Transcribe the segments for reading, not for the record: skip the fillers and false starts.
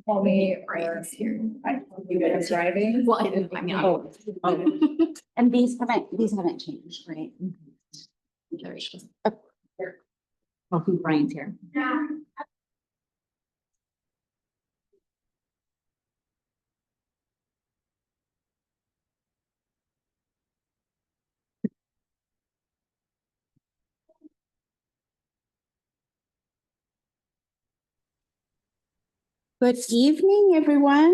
Call me or you guys driving. Well, I didn't, I mean. Oh. And these haven't changed, right? There she goes. Oh, Brian's here. Good evening, everyone.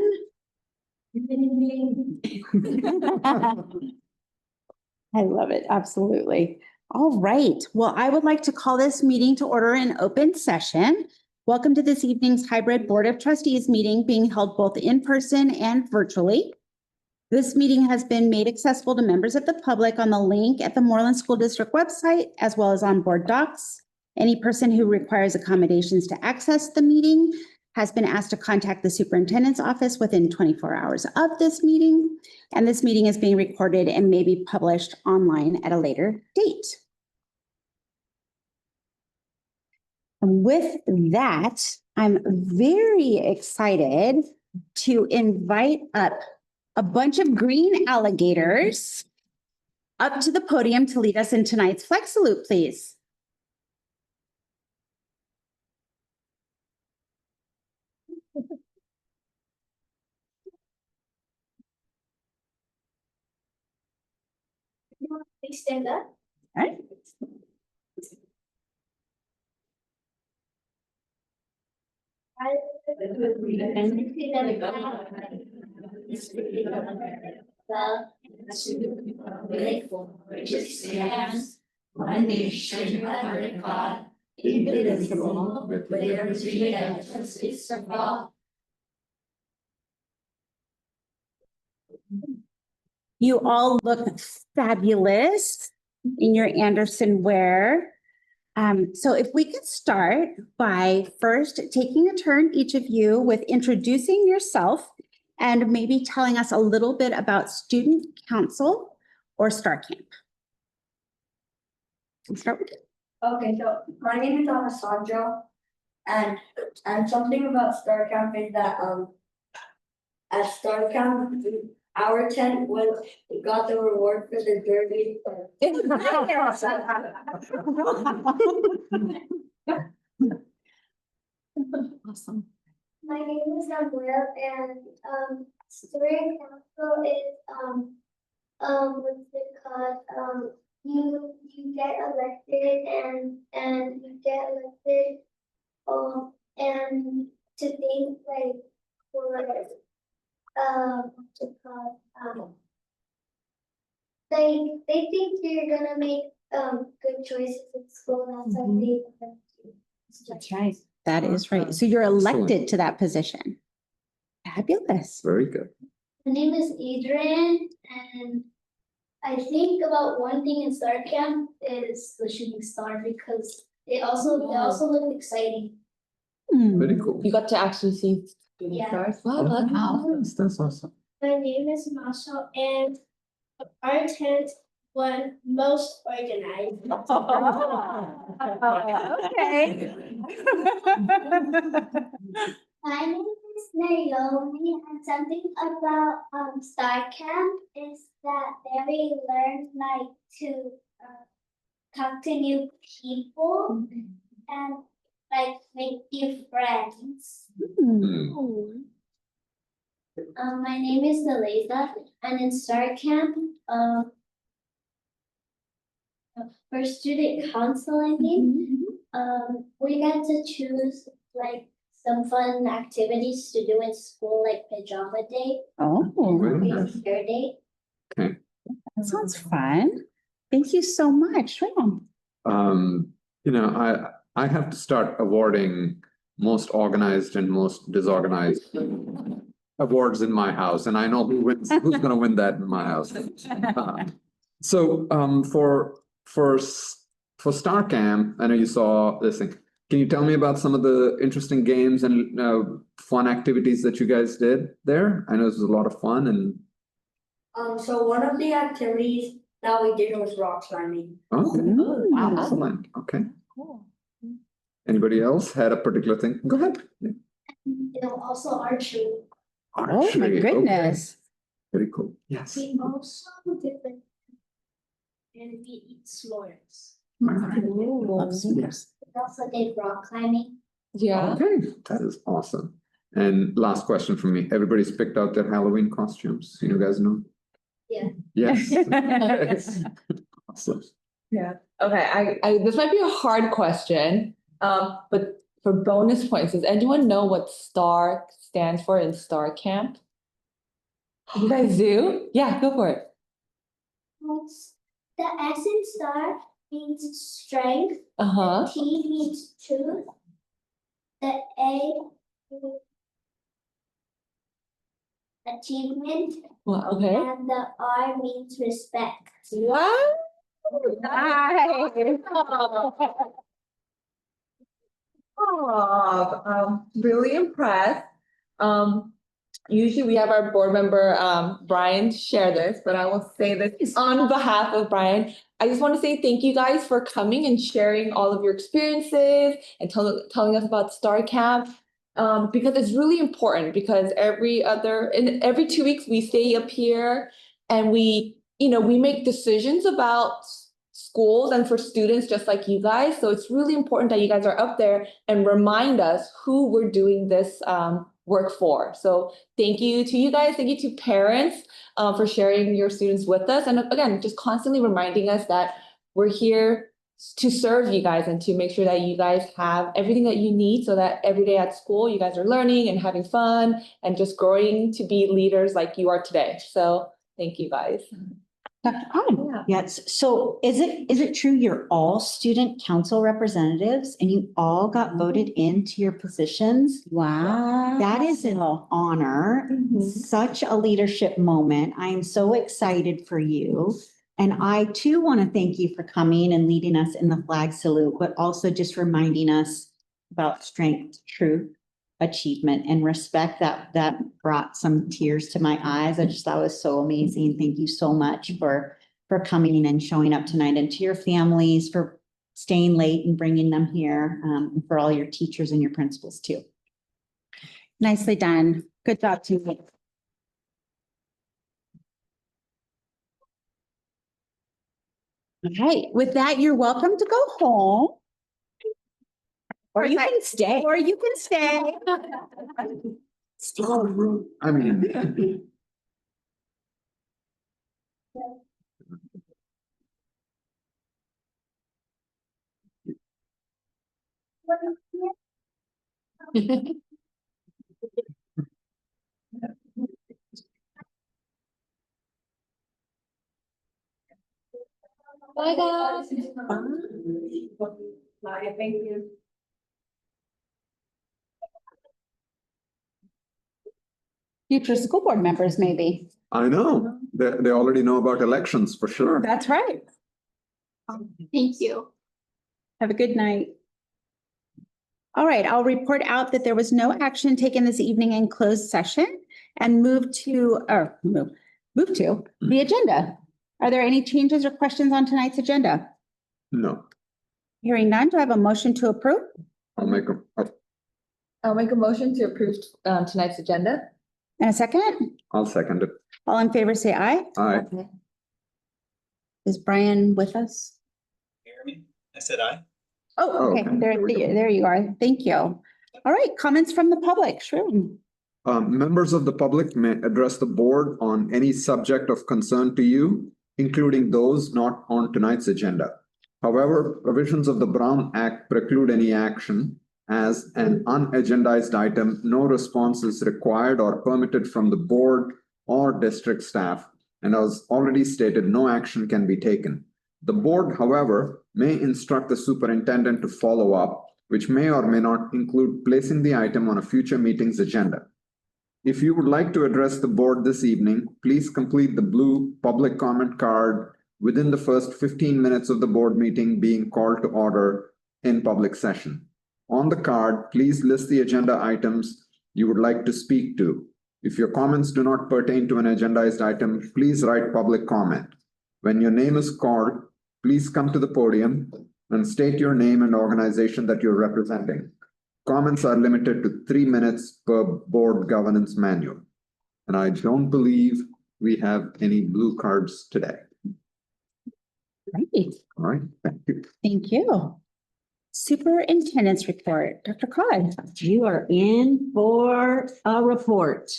I love it, absolutely. All right, well, I would like to call this meeting to order in open session. Welcome to this evening's hybrid Board of Trustees meeting being held both in person and virtually. This meeting has been made accessible to members of the public on the link at the Moreland School District website, as well as on board docs. Any person who requires accommodations to access the meeting has been asked to contact the superintendent's office within 24 hours of this meeting. And this meeting is being recorded and may be published online at a later date. And with that, I'm very excited to invite up a bunch of green alligators up to the podium to lead us in tonight's Flex Salute, please. Please stand up. All right. One nation under God, indivisible, with liberty and justice for all. You all look fabulous in your Anderson wear. So if we could start by first taking a turn, each of you, with introducing yourself and maybe telling us a little bit about Student Council or Star Camp. Let's start with you. Okay, so my name is Alessandro, and something about Star Camp is that at Star Camp, our tent got the reward for the derby. Awesome. My name is Samuel, and Student Council is what's it called? You get elected and you get elected and to think like for what's it called? They think you're gonna make good choices in school. That's how they elect you. That's right. That is right. So you're elected to that position. Fabulous. Very good. My name is Adrian, and I think about one thing in Star Camp is the shooting star because they also look exciting. Very cool. You got to actually see shooting Yeah. stars. Wow. That's awesome. My name is Marshall, and our tent won most organized. Okay. My name is Naomi, and something about Star Camp is that there we learn like to talk to new people and like make new friends. My name is Naleza, and in Star Camp, for student council, I think, we get to choose like some fun activities to do in school, like pajama day, Oh, Very nice. hair day. that sounds fun. Thank you so much. Ram. I have to start awarding most organized and most disorganized awards in my house, and I know who's gonna win that in my house. So for Star Camp, I know you saw this thing. Can you tell me about some of the interesting games and fun activities that you guys did there? I know this was a lot of fun and. So one of the activities that we did was rock climbing. Okay, Wow. excellent, okay. Cool. Anybody else had a particular thing? Go ahead. and also archery. Oh, my Archery, okay. goodness. Very cool. Yes. We also different. And we eat s'mores. Yes. We also did rock climbing. Yeah. Okay, that is awesome. And last question from me. Everybody's picked out their Halloween costumes. You guys know? Yeah. Yes. Awesome. Yeah, okay, this might be a hard question, but for bonus points, does anyone know what STAR stands for in STAR Camp? You guys do? Yeah, go for it. The S in star means strength, Uh-huh. T means truth, the A means achievement, Well, okay. and the R means respect. What? Oh, really impressed. Usually we have our board member, Brian share this, but I will say this on behalf of Brian. I just want to say thank you guys for coming and sharing all of your experiences and telling us about Star Camp. Because it's really important because every 2 weeks we stay up here and we make decisions about schools and for students just like you guys. So it's really important that you guys are up there and remind us who we're doing this work for. So thank you to you guys. Thank you to parents for sharing your students with us. And again, just constantly reminding us that we're here to serve you guys and to make sure that you guys have everything that you need so that every day at school, you guys are learning and having fun and just growing to be leaders like you are today. So thank you guys. Dr. Khan. Yeah. Yes, so is it true you're all student council representatives and you all got voted into your positions? Wow. That is an honor, Mhm. such a leadership moment. I am so excited for you. And I too want to thank you for coming and leading us in the flag salute, but also just reminding us about strength, truth, achievement, and respect. That brought some tears to my eyes. I just thought it was so amazing. Thank you so much for coming and showing up tonight, and to your families for staying late and bringing them here, and for all your teachers and your principals too. Nicely done. Good job, team. All right, with that, you're welcome to go home. Or you can stay. Or you can stay. I mean. Bye, guys. Bye, thank you. Future school board members, maybe. I know, they already know about elections for sure. That's right. Thank you. Have a good night. All right, I'll report out that there was no action taken this evening in closed session and move to the agenda. Are there any changes or questions on tonight's agenda? No, Hearing none, do I have a motion to approve? I'll make I'll make a motion to approve tonight's agenda. And a second? I'll second it. All in favor, say aye. Aye. Is Brian with us? Hear me? I said aye. Oh, okay, Okay. there you are. Thank you. All right, comments from the public, sure. Members of the public may address the board on any subject of concern to you, including those not on tonight's agenda. However, provisions of the Brown Act preclude any action. As an unagendized item, no response is required or permitted from the board or district staff. And as already stated, no action can be taken. The board, however, may instruct the superintendent to follow up, which may or may not include placing the item on a future meeting's agenda. If you would like to address the board this evening, please complete the blue public comment card within the first 15 minutes of the board meeting being called to order in public session. On the card, please list the agenda items you would like to speak to. If your comments do not pertain to an agendized item, please write public comment. When your name is called, please come to the podium and state your name and organization that you're representing. comments are limited to 3 minutes per board governance manual. And I don't believe we have any blue cards today. Great. All right, thank you. Thank you. Superintendent's report, Dr. Cog. You are in for a report.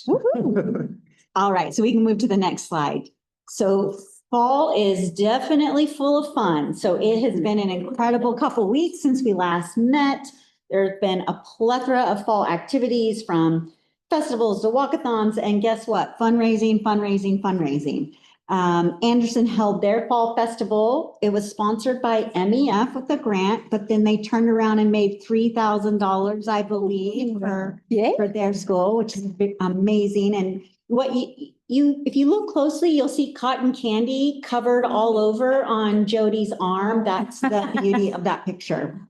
All right, so we can move to the next slide. So fall is definitely full of fun. So it has been an incredible couple weeks since we last met. There's been a plethora of fall activities from festivals to walkathons, and guess what? Fundraising, fundraising, fundraising. Anderson held their fall festival. It was sponsored by MEF with a grant, but then they turned around and made $3,000, I believe, for their school, which is amazing. And what if you look closely, you'll see cotton candy covered all over on Jody's arm. That's the beauty of that picture.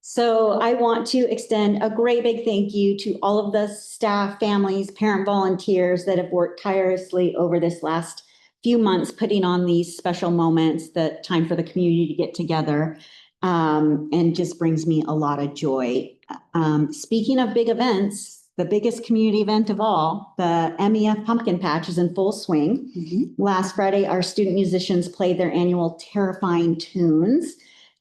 So I want to extend a great big thank you to all of the staff, families, parent volunteers that have worked tirelessly over this last few months, putting on these special moments, the time for the community to get together, and just brings me a lot of joy. Speaking of big events, the biggest community event of all, the MEF Pumpkin Patch is in full swing. Last Friday, our student musicians played their annual Terrifying Tunes.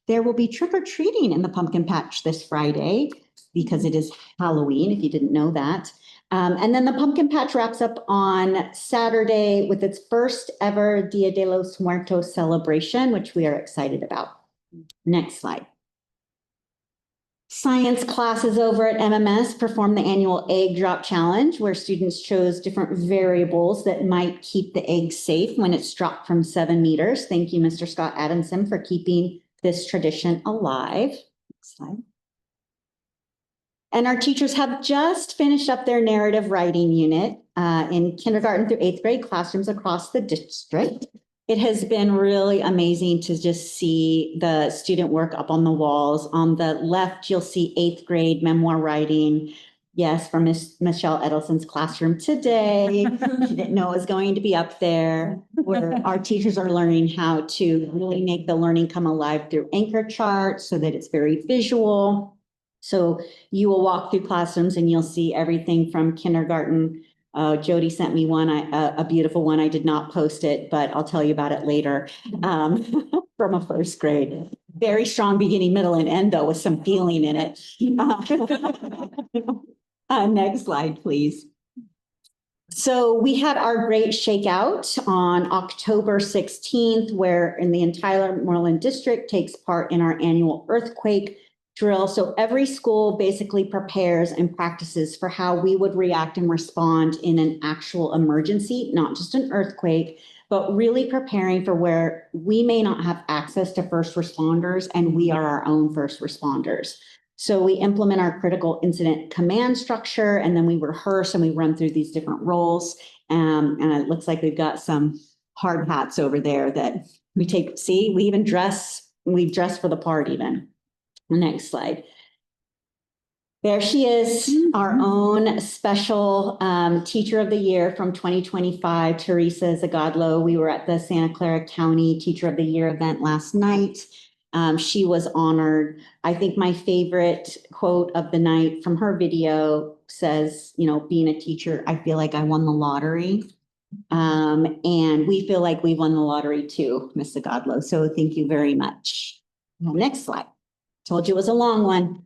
There will be trick-or-treating in the Pumpkin Patch this Friday because it is Halloween, if you didn't know that. And then the Pumpkin Patch wraps up on Saturday with its first ever Dia de los Muertos celebration, which we are excited about. Next slide. Science classes over at MMS performed the annual egg drop challenge, where students chose different variables that might keep the egg safe when it's dropped from 7 meters. Thank you, Mr. Scott Adamson, for keeping this tradition alive. Next slide. And our teachers have just finished up their narrative writing unit in kindergarten through 8th grade classrooms across the district. It has been really amazing to just see the student work up on the walls. On the left, you'll see 8th grade memoir writing. Yes, from Miss Michelle Edelson's classroom today. She didn't know it was going to be up there, where our teachers are learning how to really make the learning come alive through anchor charts so that it's very visual. So you will walk through classrooms and you'll see everything from kindergarten. Jody sent me one, a beautiful one. I did not post it, but I'll tell you about it later. From a 1st grade. Very strong beginning, middle, and end, though, with some feeling in it. Next slide, please. So we had our great shakeout on October 16th, where in the entire Moreland district takes part in our annual earthquake drill. So every school basically prepares and practices for how we would react and respond in an actual emergency, not just an earthquake, but really preparing for where we may not have access to first responders and we are our own first responders. So we implement our critical incident command structure, and then we rehearse and we run through these different roles. And it looks like we've got some hard hats over there that we take. See, we dress for the part even. Next slide. There she is, our own special teacher of the year from 2025, Teresa Zagadlo. We were at the Santa Clara County Teacher of the Year event last night. She was honored. I think my favorite quote of the night from her video says, you know, being a teacher, I feel like I won the lottery. And we feel like we won the lottery too, Ms. Zagadlo. So thank you very much. Next slide. Told you it was a long one.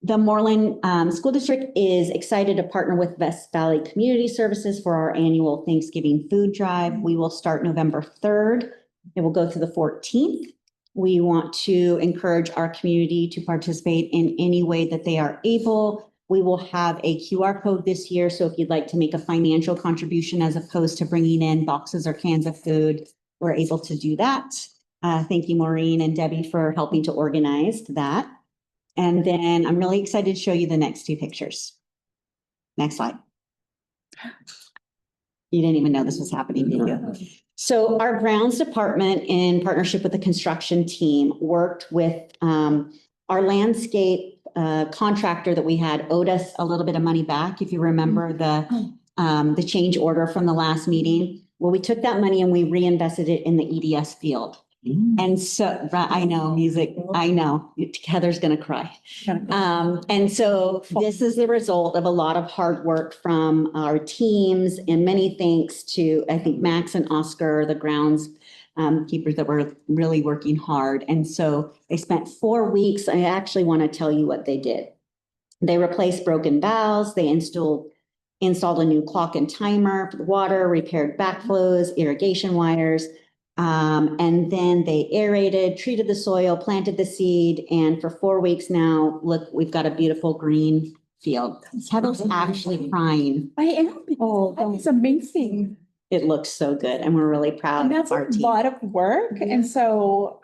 The Moreland School District is excited to partner with West Valley Community Services for our annual Thanksgiving food drive. We will start November 3rd. It will go to the 14th. We want to encourage our community to participate in any way that they are able. We will have a QR code this year. So if you'd like to make a financial contribution as opposed to bringing in boxes or cans of food, we're able to do that. Thank you, Maureen and Debbie, for helping to organize that. And then I'm really excited to show you the next 2 pictures. Next slide. You didn't even know this was happening, did you? So our grounds department, in partnership with the construction team, worked with our landscape contractor that we had owed us a little bit of money back. If you remember the change order from the last meeting. Well, we took that money and we reinvested it in the EDS field. And so, I know, music, I know, Heather's gonna cry. And so this is the result of a lot of hard work from our teams and many thanks to, I think, Max and Oscar, the grounds keepers that were really working hard. And so they spent 4 weeks. I actually want to tell you what they did. They replaced broken valves, they installed a new clock and timer for the water, repaired backflows, irrigation wires. And then they aerated, treated the soil, planted the seed, and for 4 weeks now, look, we've got a beautiful green field. Heather's actually crying. I am. Oh, It's amazing. it looks so good, and we're really proud And of that's our a team. lot of work. And so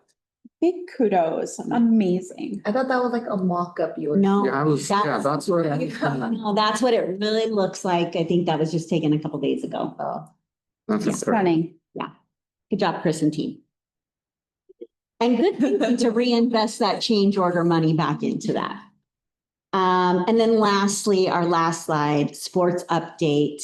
big kudos. Amazing. I thought that was like a mock-up you were. No, Yeah, that's what. no, that's what it really looks like. I think that was just taken a couple days ago. That's incredible. Stunning. Good job, Chris and team. And good thinking to reinvest that change order money back into that. And then lastly, our last slide, sports update.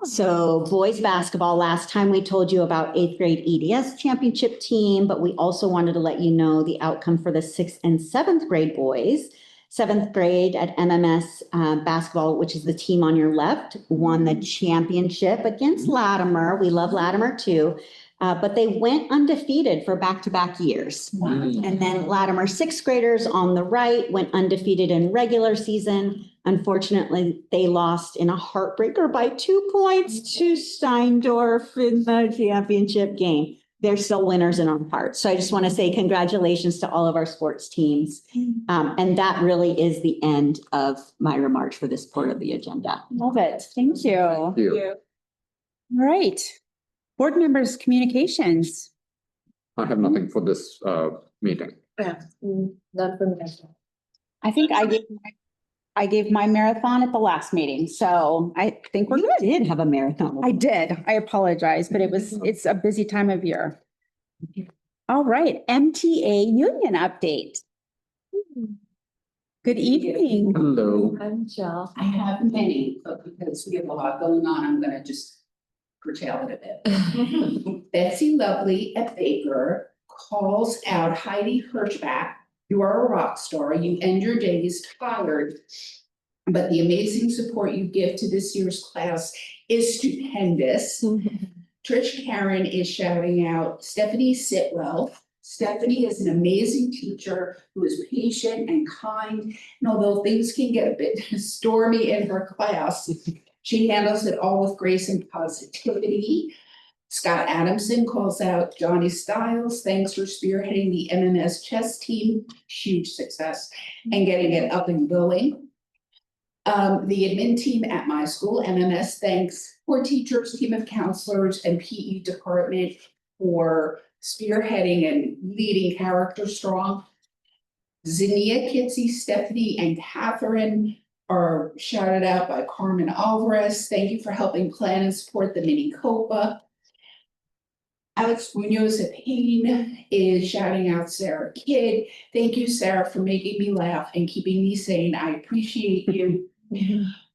So boys basketball, last time we told you about 8th grade EDS championship team, but we also wanted to let you know the outcome for the 6th and 7th grade boys. 7th grade at MMS basketball, which is the team on your left, won the championship against Latimer. We love Latimer too. But they went undefeated for back-to-back years. And then Latimer 6th graders on the right went undefeated in regular season. Unfortunately, they lost in a heartbreaker by 2 points to Steindorf in the championship game. They're still winners in our hearts. So I just want to say congratulations to all of our sports teams. And that really is the end of my remarks for this part of the agenda. Love it. Thank you. All Thank you. right. Board members' communications. I have nothing for this meeting. Yeah, none for me. I think I gave my marathon at the last meeting, so I think we're You good. did have a marathon. I did. I apologize, but it's a busy time of year. All right, MTA union update. Good evening. Hello. I'm Jill. I have many, but because we have a lot going on, I'm gonna just curtail it a bit. Betsy Lovely at Baker calls out Heidi Hirschbach. You are a rock star. You end your days tired, but the amazing support you give to this year's class is stupendous. Trish Karen is shouting out Stephanie Sitwell. Stephanie is an amazing teacher who is patient and kind. And although things can get a bit stormy in her class, she handles it all with grace and positivity. Scott Adamson calls out Johnny Stiles. Thanks for spearheading the MMS chess team. Huge success and getting it up and going. The admin team at my school, MMS, thanks for teachers, team of counselors, and PE department for spearheading and leading Character Strong. Zinnia, Kitsy, Stephanie, and Catherine are shouted out by Carmen Alvarez. Thank you for helping plan and support the mini COPA. Alex Munoz at Payne is shouting out Sarah Kidd. Thank you, Sarah, for making me laugh and keeping me sane. I appreciate you.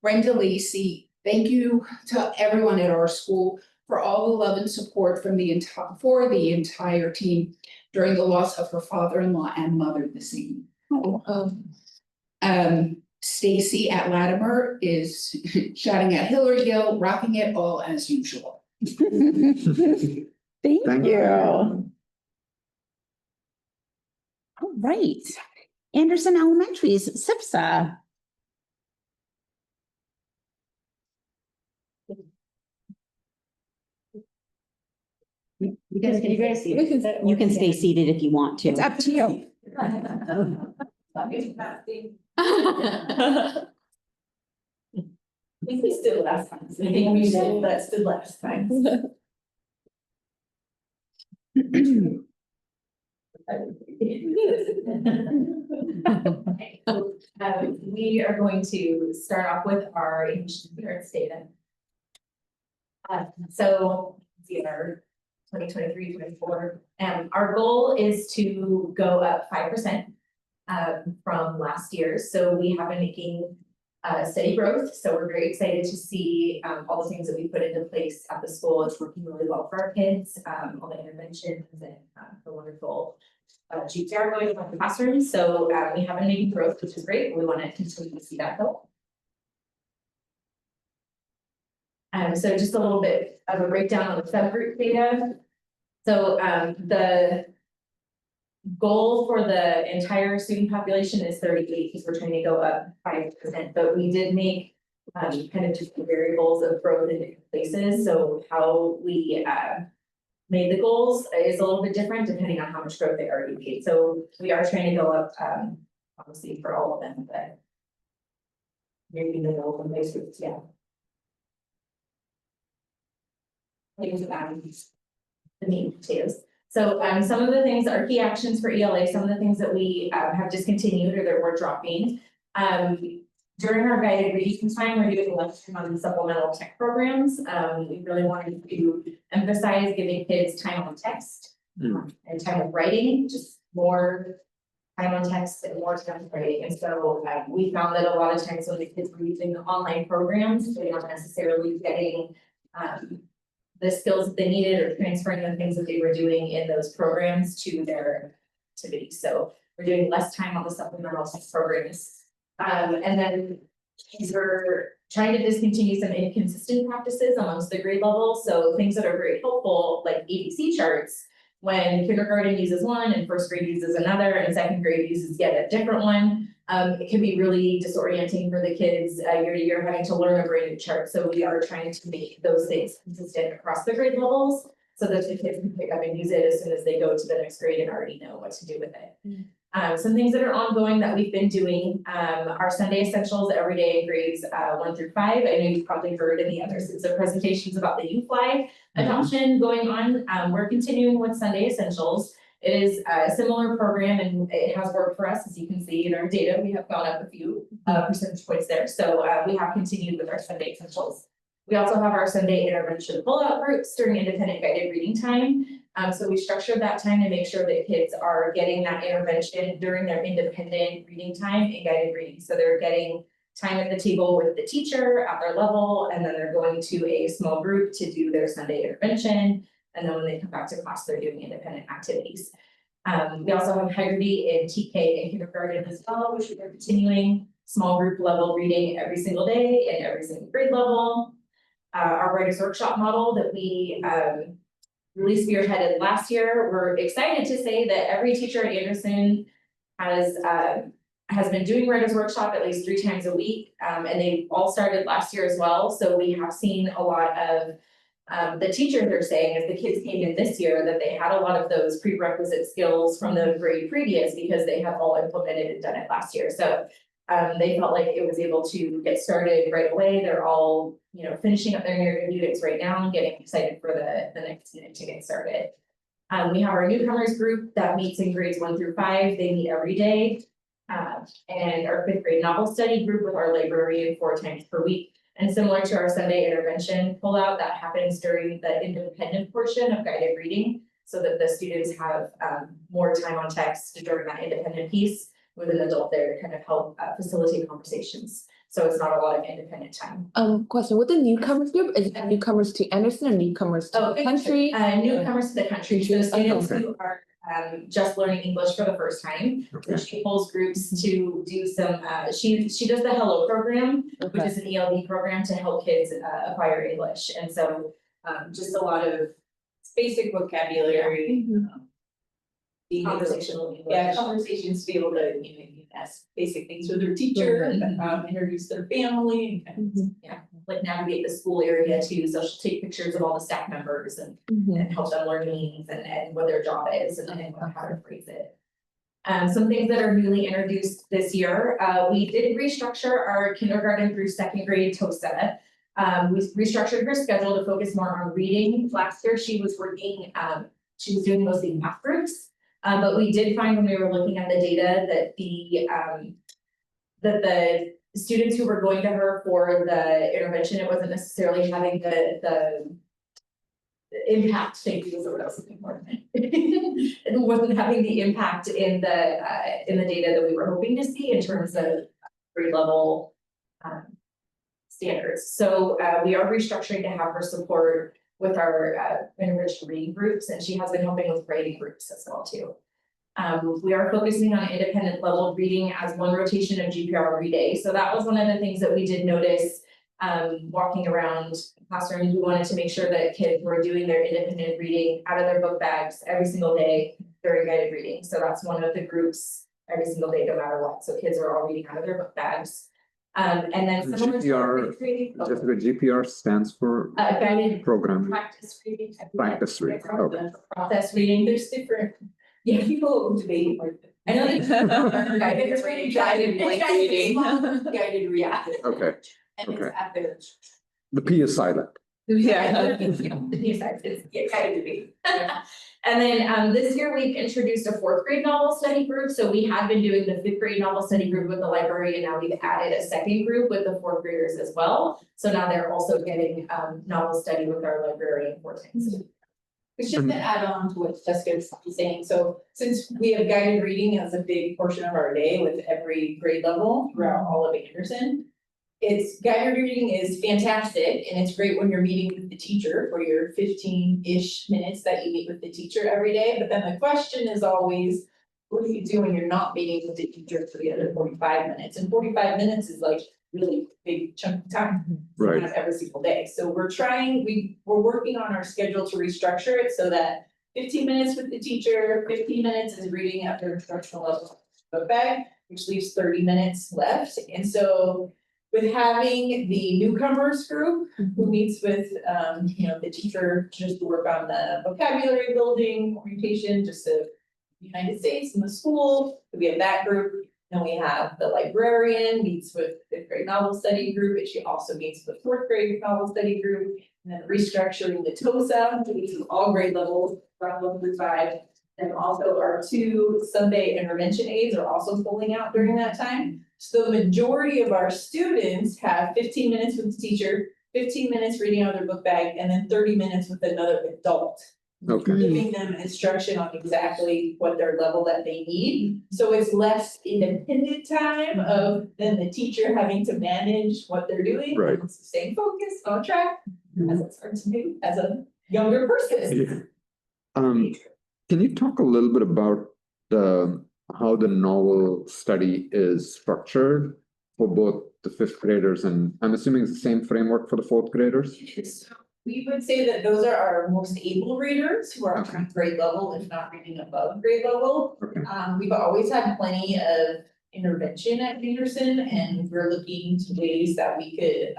Brenda Lacey, thank you to everyone at our school for all the love and support from the entire team during the loss of her father-in-law and mother this evening. Stacy at Latimer is shouting at Hillary Gill, rocking it all as usual. Thank you. All right. Anderson Elementary's SIPSA. You can stay seated if you want to. It's up to you. We stood last time. I think we did, but stood last time. So, we are going to start off with our English appearance data. So, these are 2023-24. Our goal is to go up 5% from last year. So we have been making steady growth, so we're very excited to see all the things that we put into place at the school. It's working really well for our kids, all the interventions and the wonderful GPR going on in the classroom. So we have been making growth, which is great. We want to continue to see that go. So just a little bit of a breakdown on the subgroup data. So the goal for the entire student population is 38, because we're trying to go up 5%, but we did make kind of just the variables of growth in different places. So how we made the goals is a little bit different depending on how much growth they already made. So we are trying to go up obviously for all of them, but maybe the goal from base groups, yeah. Things about the meat and potatoes. So some of the things are key actions for ELA, some of the things that we have discontinued or that we're dropping. During our guided reading time, we're doing less time on supplemental tech programs. We really wanted to emphasize giving kids time on text and time on writing, just more time on text and more time on writing. And so we found that a lot of times when the kids were using the online programs, they weren't necessarily getting the skills that they needed or transferring the things that they were doing in those programs to their activities. So we're doing less time on the supplemental text programs. And then we're trying to discontinue some inconsistent practices amongst the grade levels. So things that are very helpful, like ABC charts, when kindergarten uses one and first grade uses another and second grade uses yet a different one. It can be really disorienting for the kids year to year having to learn a brand new chart. So we are trying to make those things consistent across the grade levels so that the kids can pick up and use it as soon as they go to the next grade and already know what to do with it. Some things that are ongoing that we've been doing are Sunday essentials every day in grades 1 through 5. I know you've probably heard in the other sets of presentations about the UFly adoption going on. We're continuing with Sunday essentials. It is a similar program and it has worked for us. As you can see in our data, we have gone up a few percentage points there. So we have continued with our Sunday essentials. We also have our Sunday intervention pull-out groups during independent guided reading time. So we structured that time to make sure that kids are getting that intervention during their independent reading time and guided reading. So they're getting time at the table with the teacher at their level, and then they're going to a small group to do their Sunday intervention. And then when they come back to class, they're doing independent activities. We also have integrity in TK and kindergarten as well, which we are continuing small group level reading every single day and every single grade level. Our writers workshop model that we really spearheaded last year. We're excited to say that every teacher at Anderson has been doing writers workshop at least 3 times a week. And they all started last year as well. So we have seen a lot of the teachers are saying as the kids came in this year that they had a lot of those prerequisite skills from the grade previous because they have all implemented and done it last year. So they felt like it was able to get started right away. They're all, finishing up their narrative units right now and getting excited for the next unit to get started. We have our newcomers group that meets in grades 1 through 5. They meet every day. And our 5th grade novel study group with our librarian 4 times per week. And similar to our Sunday intervention pullout, that happens during the independent portion of guided reading so that the students have more time on text during that independent piece with an adult there to kind of help facilitate conversations. So it's not a lot of independent time. Question, with the newcomers group, is it newcomers to Anderson or newcomers to the country? Newcomers to the country, so students Okay. who are just learning English for the first time. So she pulls groups to do some, she does the Hello program, which is an ELD program to help kids acquire English. And so just a lot of Basic vocabulary. conversational English. Yeah, conversations to be able to, ask basic things with their teacher and introduce their family and kind of. Like navigate the school area too, so she'll take pictures of all the staff members and help them learn meanings and what their job is and how to phrase it. Some things that are newly introduced this year, we did restructure our kindergarten through 2nd grade TOSA. We restructured her schedule to focus more on reading. Last year, she was working, she was doing mostly math groups. But we did find when we were looking at the data that the students who were going to her for the intervention, it wasn't necessarily having the impact, thank you, was the word I was looking for. It wasn't having the impact in the data that we were hoping to see in terms of grade level standards. So we are restructuring to have her support with our enriched reading groups, and she has been helping with writing groups as well too. We are focusing on independent level reading as one rotation of GPR every day. So that was one of the things that we did notice. Walking around classrooms, we wanted to make sure that kids were doing their independent reading out of their book bags every single day during guided reading. So that's one of the groups every single day, no matter what. So kids are all reading out of their book bags. And then similar to our GPR, fifth grade, Just the GPR stands for guided program. practice reading. Practice reading, okay. Process reading, there's different, yeah, people debate like. I know that. Guided reading. Guided reading. Guided reading. Okay, And it's okay. at their. The P is silent. Yeah. The new side is, yeah, kind of be. And then, this year we've introduced a fourth grade novel study group, so we had been doing the fifth grade novel study group with the library, and now we've added a second group with the fourth graders as well. So now they're also getting, novel study with our librarian for things. It's just to add on to what Jessica's saying, so since we have guided reading as a big portion of our day with every grade level throughout all of Anderson. Guided reading is fantastic, and it's great when you're meeting with the teacher for your 15-ish minutes that you meet with the teacher every day, but then the question is always. What do you do when you're not meeting with the teacher for the other 45 minutes? And 45 minutes is like really big chunk of time. Right. Not every single day, so we're working on our schedule to restructure it so that 15 minutes with the teacher, 15 minutes is reading at their instructional level book bag, which leaves 30 minutes left, and so. With having the newcomers group who meets with, the teacher just to work on the vocabulary building, orientation, just the United States and the school, we have that group. Then we have the librarian meets with fifth grade novel study group, and she also meets with fourth grade novel study group. And then restructuring the TOSA, to meet with all grade levels, from 1 through 5. And also our 2 Sunday intervention aides are also pulling out during that time. So the majority of our students have 15 minutes with the teacher, 15 minutes reading out of their book bag, and then 30 minutes with another adult. Okay. Giving them instruction on exactly what their level that they need. So it's less independent time of then the teacher having to manage what they're doing. Right. It's staying focused, on track, as it's hard to do as a younger person. Can you talk a little bit about how the novel study is structured for both the fifth graders, and I'm assuming it's the same framework for the fourth graders? So we would say that those are our most able readers who are on grade level, if not reading above grade level. Okay. We've always had plenty of intervention at Anderson, and we're looking to ways that we could,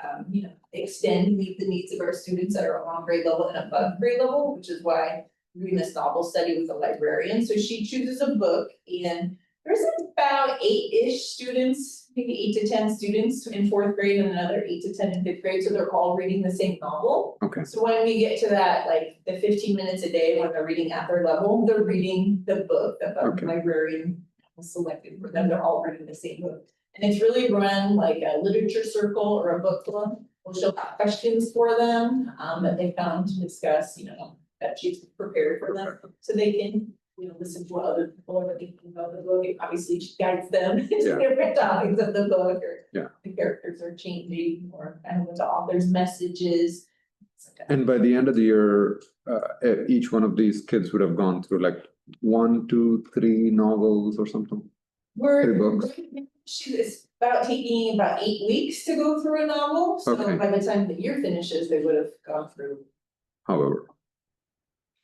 extend, meet the needs of our students that are on grade level and above grade level, which is why we're doing this novel study with the librarian. So she chooses a book, and there's about 8-ish students, maybe 8 to 10 students in fourth grade and another 8 to 10 in fifth grade, so they're all reading the same novel. Okay. So when we get to that, like the 15 minutes a day when they're reading at their level, they're reading the book that the Okay. librarian was selected for them. They're all reading the same book. And it's really run like a literature circle or a book club. She'll have questions for them that they found to discuss, that she's prepared for them, so they can, listen to what other people are thinking about the book. It obviously she guides them into Yeah. different topics of the book, or Yeah. the characters are changing, or what the author's messages. And by the end of the year, each one of these kids would have gone through like 1, 2, 3 novels or something. We're, 3 books. it's about taking about 8 weeks to go through a novel, so Okay. by the time the year finishes, they would have gone through However,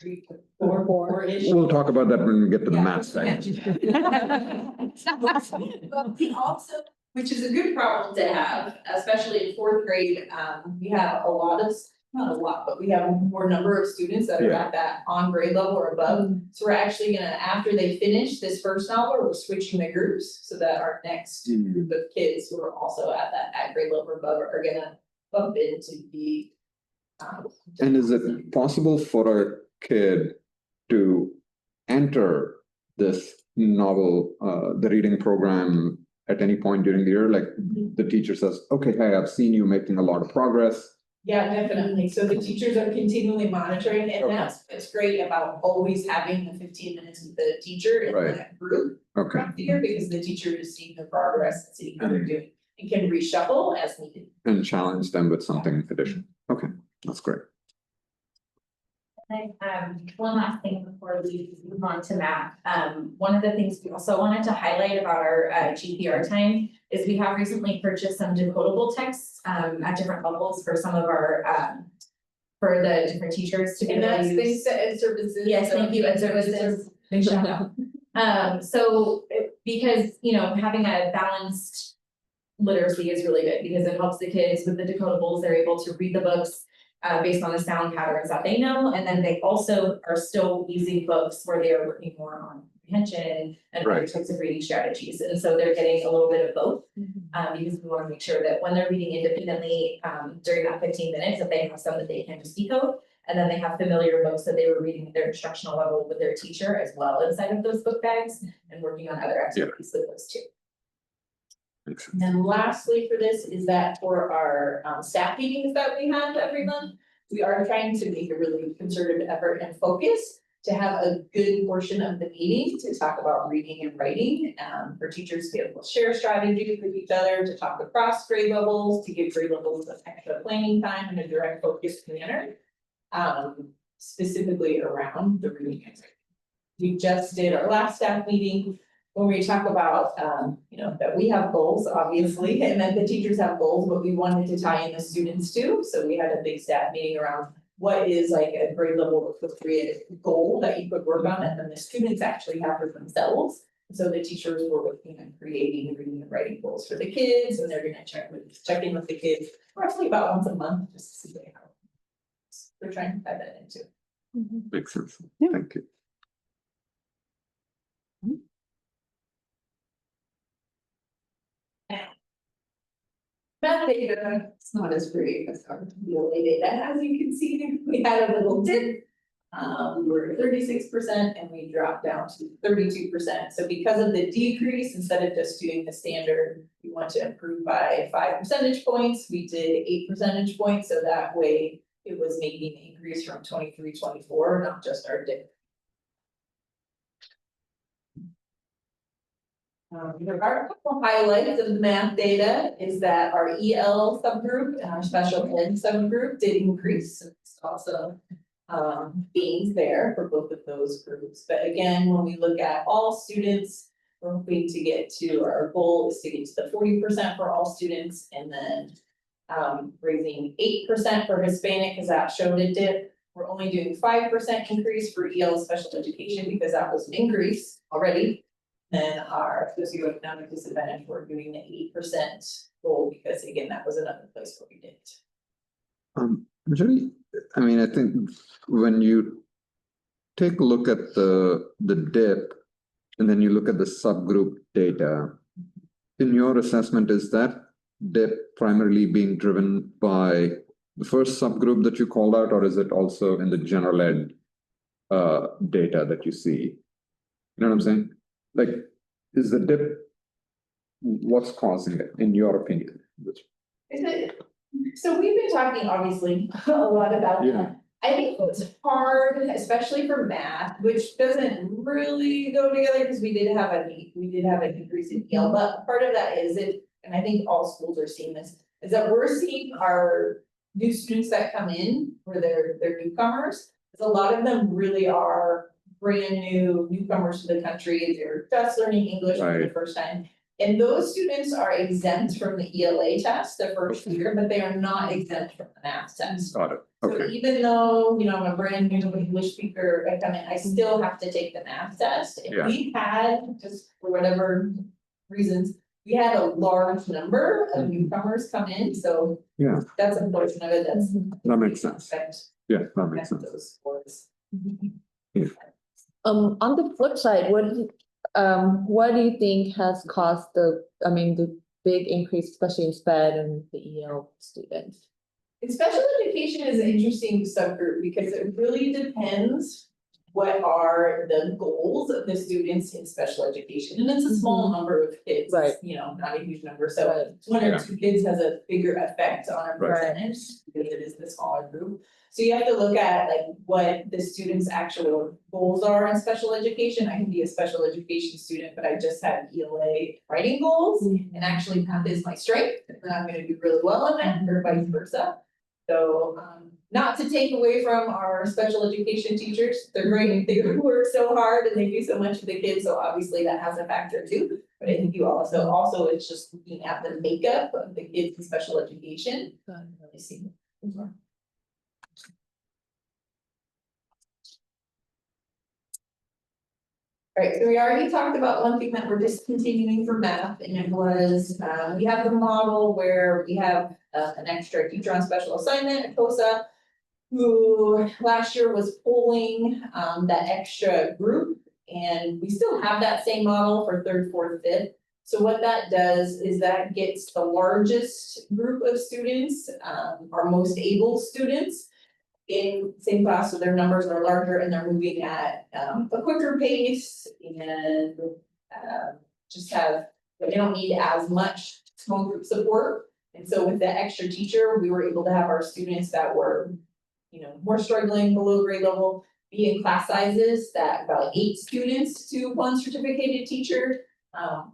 3 to 4-ish. we'll talk about that when we get to the Yeah. math section. But we also, which is a good problem to have, especially in fourth grade, we have a lot of, not a lot, but we have more number of students that are Yeah. at that on grade level or above. So we're actually gonna, after they finish this first novel, we're switching the groups so that our next group of kids who are also at that at grade level or above are gonna bump into the. And is it possible for a kid to enter this novel, the reading program at any point during the year? Like the teacher says, okay, hey, I've seen you making a lot of progress. Yeah, definitely. So the teachers are continually monitoring, and Okay. that's what's great about always having the 15 minutes with the teacher in Right. that group Okay, throughout the year, because the teacher is seeing the progress and seeing how they're doing. and can reshuffle as needed. And challenge them with something additional. Okay, that's great. One last thing before we move on to math. One of the things we also wanted to highlight about our GPR time is we have recently purchased some decodable texts at different levels for some of our for the different teachers to be And able to that's use. thanks to Ed Services. Yes, thank you, Ed Services. Big shout out. Because, you know, having a balanced literacy is really good because it helps the kids with the decodables. They're able to read the books based on the sound patterns that they know. And then they also are still using books where they are working more on comprehension and other Right. types of reading strategies. And so they're getting a little bit of both. Because we want to make sure that when they're reading independently during that 15 minutes, that they have some that they can just decode. And then they have familiar books that they were reading at their instructional level with their teacher as well inside of those book bags and working on other activities with those too. Makes sense. And then lastly for this is that for our staff meetings that we have every month, we are trying to make a really concerted effort and focus to have a good portion of the meeting to talk about reading and writing, for teachers to be able to share strategies with each other, to talk across grade levels, to give grade levels of extra planning time in a direct focused manner. Specifically around the reading and writing. We just did our last staff meeting when we talk about, that we have goals, obviously, and that the teachers have goals, but we wanted to tie in the students too. So we had a big staff meeting around what is like a grade level appropriate goal that you could work on, and then the students actually have for themselves. So the teachers were working on creating reading and writing goals for the kids, and they're gonna check in with the kids roughly about once a month, just to see how they're trying to tie that into. Makes sense. Yeah. Thank you. Math data, it's not as great as our ELA data, as you can see, we had a little dip. We were 36% and we dropped down to 32%, so because of the decrease, instead of just doing the standard. We want to improve by 5 percentage points, we did 8 percentage points, so that way. It was making an increase from 23-24, not just our dip. There are a couple highlights of the math data is that our EL subgroup and our special ed subgroup did increase. It's also gains there for both of those groups. But again, when we look at all students, we're hoping to get to, our goal is to get to the 40% for all students, and then raising 8% for Hispanic because that showed a dip. We're only doing 5% increase for EL special education because that was an increase already. Then our socioeconomic disadvantage, we're doing the 8% goal because again, that was another place where we did. Jenny, I mean, I think when you take a look at the dip and then you look at the subgroup data, in your assessment, is that dip primarily being driven by the first subgroup that you called out, or is it also in the general ed data that you see? You know what I'm saying? Like, is the dip, what's causing it, in your opinion? So we've been talking obviously a lot about Yeah. that. I think it's hard, especially for math, which doesn't really go together because we did have an increase in EL, but part of that is it, and I think all schools are seeing this, is that we're seeing our new students that come in, where they're newcomers. Because a lot of them really are brand new newcomers to the country, they're just learning English for the Right. first time. And those students are exempt from the ELA test the first year, but they are not exempt from the math test. Got it. So Okay. even though, I'm a brand new English speaker, I come in, I still have to take the math test. If Yeah. we had, just for whatever reasons, we had a large number of newcomers come in, so. Yeah. That's a portion of it, that's. That makes sense. Yeah, that makes sense. Those scores. On the flip side, what do you think has caused the big increase, especially in SPED and the EL students? And special education is an interesting subgroup because it really depends what are the goals of the students in special education? And it's a small number of kids, Right. you know, not a huge number, so Right. one or Yeah. two kids has a bigger effect on a Right. percentage because it is the smaller group. So you have to look at like what the students' actual goals are in special education. I can be a special education student, but I just have ELA writing goals. And actually math is my strength, and then I'm gonna do really well in that, or vice versa. So, not to take away from our special education teachers, they're great, they work so hard and they do so much for the kids, so obviously that has a factor too. But I think you also it's just looking at the makeup of the kids in special education, really see. Right, so we already talked about one thing that we're discontinuing for math, and it was, we have the model where we have an extra teacher on special assignment at COSA. Who last year was pulling that extra group, and we still have that same model for third, fourth, fifth. So what that does is that gets the largest group of students, our most able students. In same class, so their numbers are larger and they're moving at a quicker pace and just have, they don't need as much small group support. And so with the extra teacher, we were able to have our students that were, you know, more struggling below grade level, be in class sizes that about 8 students to one certificated teacher.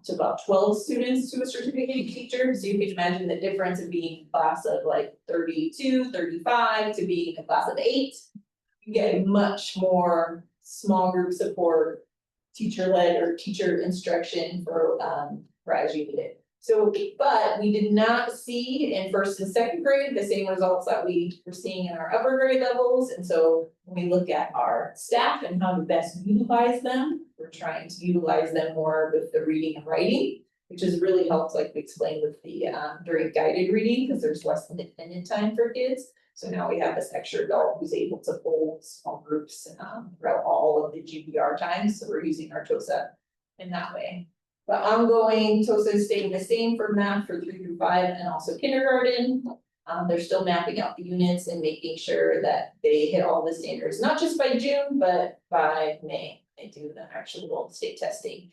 To about 12 students to a certificated teacher, so you can imagine the difference of being a class of like 32, 35 to being a class of 8. You get much more small group support, teacher-led or teacher instruction for as you need it. So, but we did not see in first and second grade the same results that we were seeing in our upper grade levels. And so when we look at our staff and how to best utilize them, we're trying to utilize them more with the reading and writing, which has really helped, like we explained with the during guided reading, because there's less independent time for kids. So now we have this extra adult who's able to hold small groups throughout all of the GBR times. So we're using our TOSA in that way. The ongoing TOSA is staying the same for math for 3 through 5 and also kindergarten. They're still mapping out the units and making sure that they hit all the standards, not just by June, but by May. They do the actual state testing.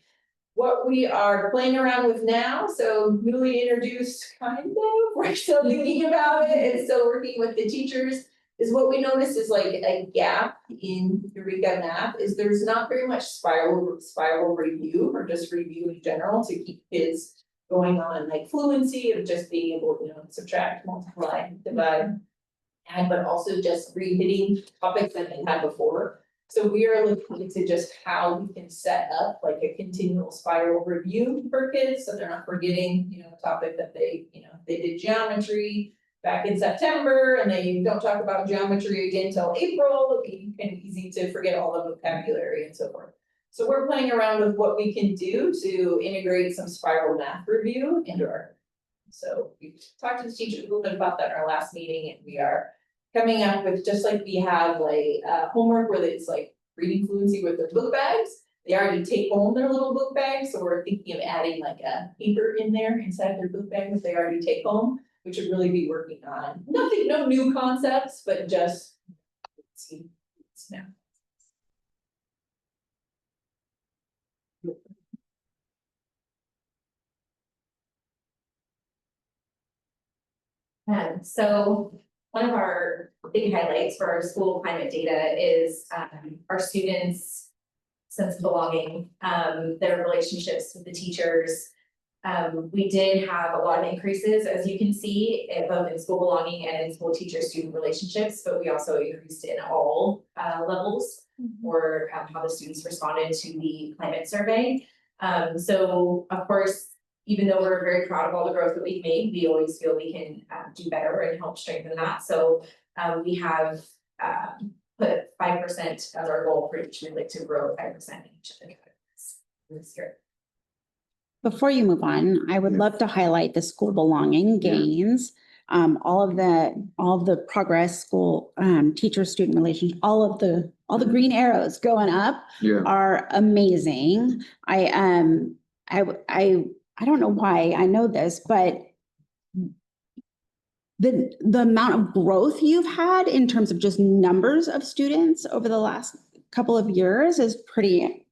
What we are playing around with now, so newly introduced kind of, we're still thinking about it and still working with the teachers. Is what we noticed is like a gap in Eureka Math is there's not very much spiral review or just review in general to keep kids going on like fluency of just being able to, you know, subtract, multiply, divide, add, but also just re-hitting topics that they had before. So we are looking into just how we can set up like a continual spiral review for kids, so they're not forgetting, you know, a topic that they, you know, they did geometry back in September and they don't talk about geometry again until April, it can be easy to forget all the vocabulary and so forth. So we're playing around with what we can do to integrate some spiral math review into our. So we talked to the teachers a little bit about that in our last meeting, and we are coming up with, just like we have like homework where it's like reading fluency with their book bags. They already take home their little book bags, so we're thinking of adding like a paper in there inside their book bag that they already take home, which would really be working on nothing, no new concepts, but just see now. So one of our big highlights for our school climate data is our students' sense of belonging, their relationships with the teachers. We did have a lot of increases, as you can see, both in school belonging and in school teacher-student relationships, but we also increased in all levels for how the students responded to the climate survey. So of course, even though we're very proud of all the growth that we've made, we always feel we can do better and help strengthen that. So we have put 5% as our goal for each. We'd like to grow 5% in each of the categories this year. Before you move on, I would love to highlight the school belonging gains. All of the progress, school, teacher, student relations, all the green arrows going up are amazing. I don't know why I know this, but the amount of growth you've had in terms of just numbers of students over the last couple of years is pretty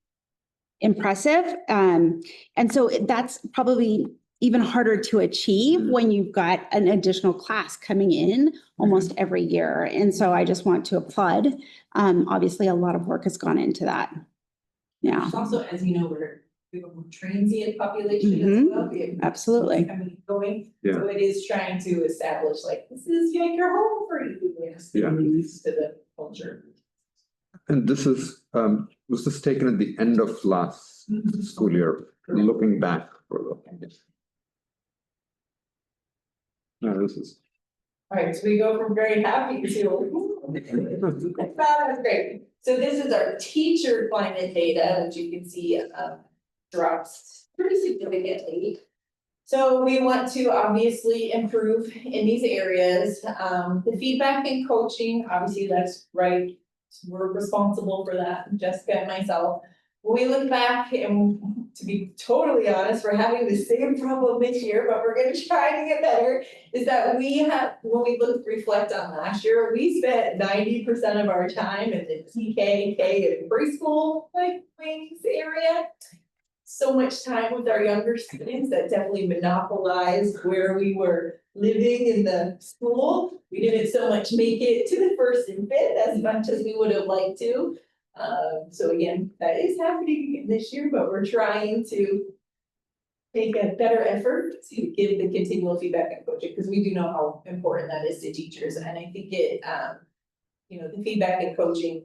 impressive. And so that's probably even harder to achieve when you've got an additional class coming in almost every year. And so I just want to applaud. Obviously, a lot of work has gone into that. Yeah, It's also, as you know, we have a more transient population as well. We have absolutely. coming and going. Yeah. So it is trying to establish like, this is like your home for you. Yeah. To the culture. And this is, was this taken at the end of last school year, looking back for the. No, this is. All right, so we go from very happy to. I thought that was great. So this is our teacher climate data, which you can see drops pretty significantly. So we want to obviously improve in these areas. The feedback and coaching, obviously that's right. We're responsible for that, Jessica and myself. When we look back, and to be totally honest, we're having the same problem this year, but we're gonna try to get better. Is that we have, when we reflect on last year, we spent 90% of our time in the TK, K, and preschool like wings area. So much time with our younger students that definitely monopolized where we were living in the school. We didn't so much make it to the first and fifth as much as we would have liked to. So again, that is happening again this year, but we're trying to make a better effort to give the continual feedback and coaching, because we do know how important that is to teachers. And I think it, you know, the feedback and coaching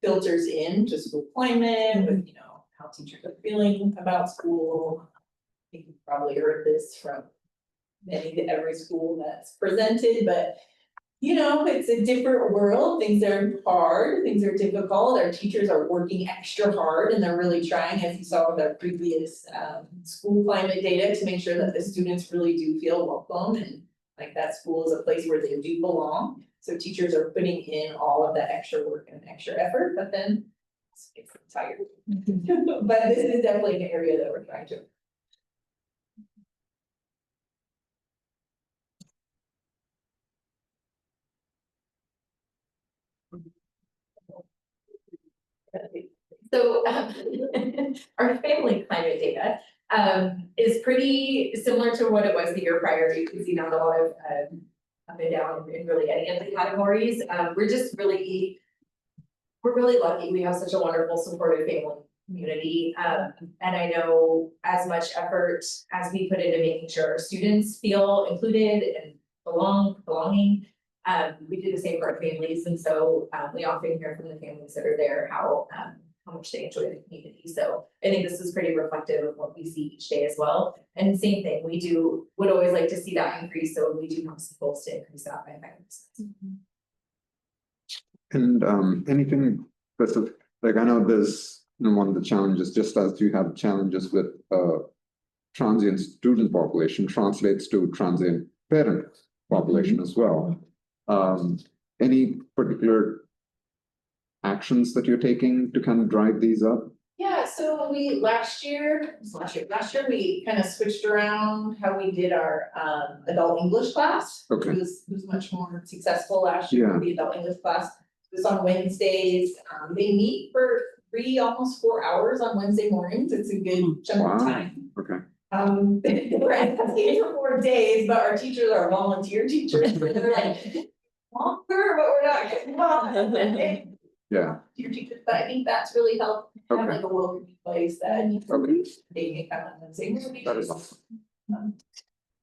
filters in to school climate with, you know, how teachers are feeling about school. I think you've probably heard this from many to every school that's presented, but you know, it's a different world. Things are hard, things are difficult. Our teachers are working extra hard and they're really trying, as you saw with our previous school climate data, to make sure that the students really do feel welcome and like that school is a place where they do belong. So teachers are putting in all of that extra work and extra effort, but then it's tired. But this is definitely an area that we're trying to. So our family climate data is pretty similar to what it was the year prior. You can see not a lot of up and down in really any of the categories. We're really lucky. We have such a wonderful supportive family community. And I know as much effort as we put into making sure our students feel included and belonging. We do the same for our families, and so we often hear from the families that are there how much they enjoy the community. So I think this is pretty reflective of what we see each day as well. And same thing, would always like to see that increase, so we do have some goals to increase that by 5%. And anything specific, like I know there's, you know, one of the challenges, just as you have challenges with transient student population translates to transient parent population as well. Any particular actions that you're taking to kind of drive these up? Yeah, so last year we kind of switched around how we did our adult English class. Okay. It was much more successful last year for the adult English class. It was on Wednesdays. They meet for almost 4 hours on Wednesday mornings. It's a good chunk of time. Okay. We're asking for 4 days, but our teachers are volunteer teachers. They're like, longer, but we're not getting on. Yeah. Your teachers, but I think that's really helped have Okay. like a welcoming place that Okay. they can come in and say, That is awesome.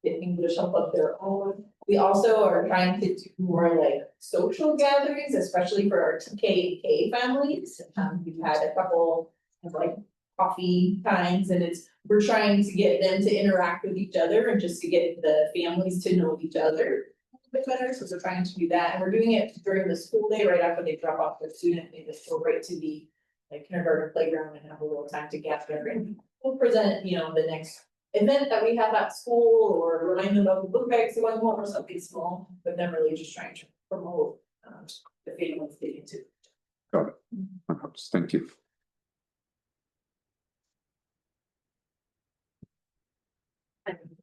get English up of their own. We also are trying to do more like social gatherings, especially for our TK and K families. We've had a couple of like coffee times, and we're trying to get them to interact with each other and just to get the families to know each other a bit better. So we're trying to do that, and we're doing it during the school day, right after they drop off their student. They just go right to the like kindergarten playground and have a little time to gather, and we'll present, you know, the next event that we have at school, or remind them of the book bags going home or something small, but then really just trying to promote the families getting to. Got it. That helps. Thank you.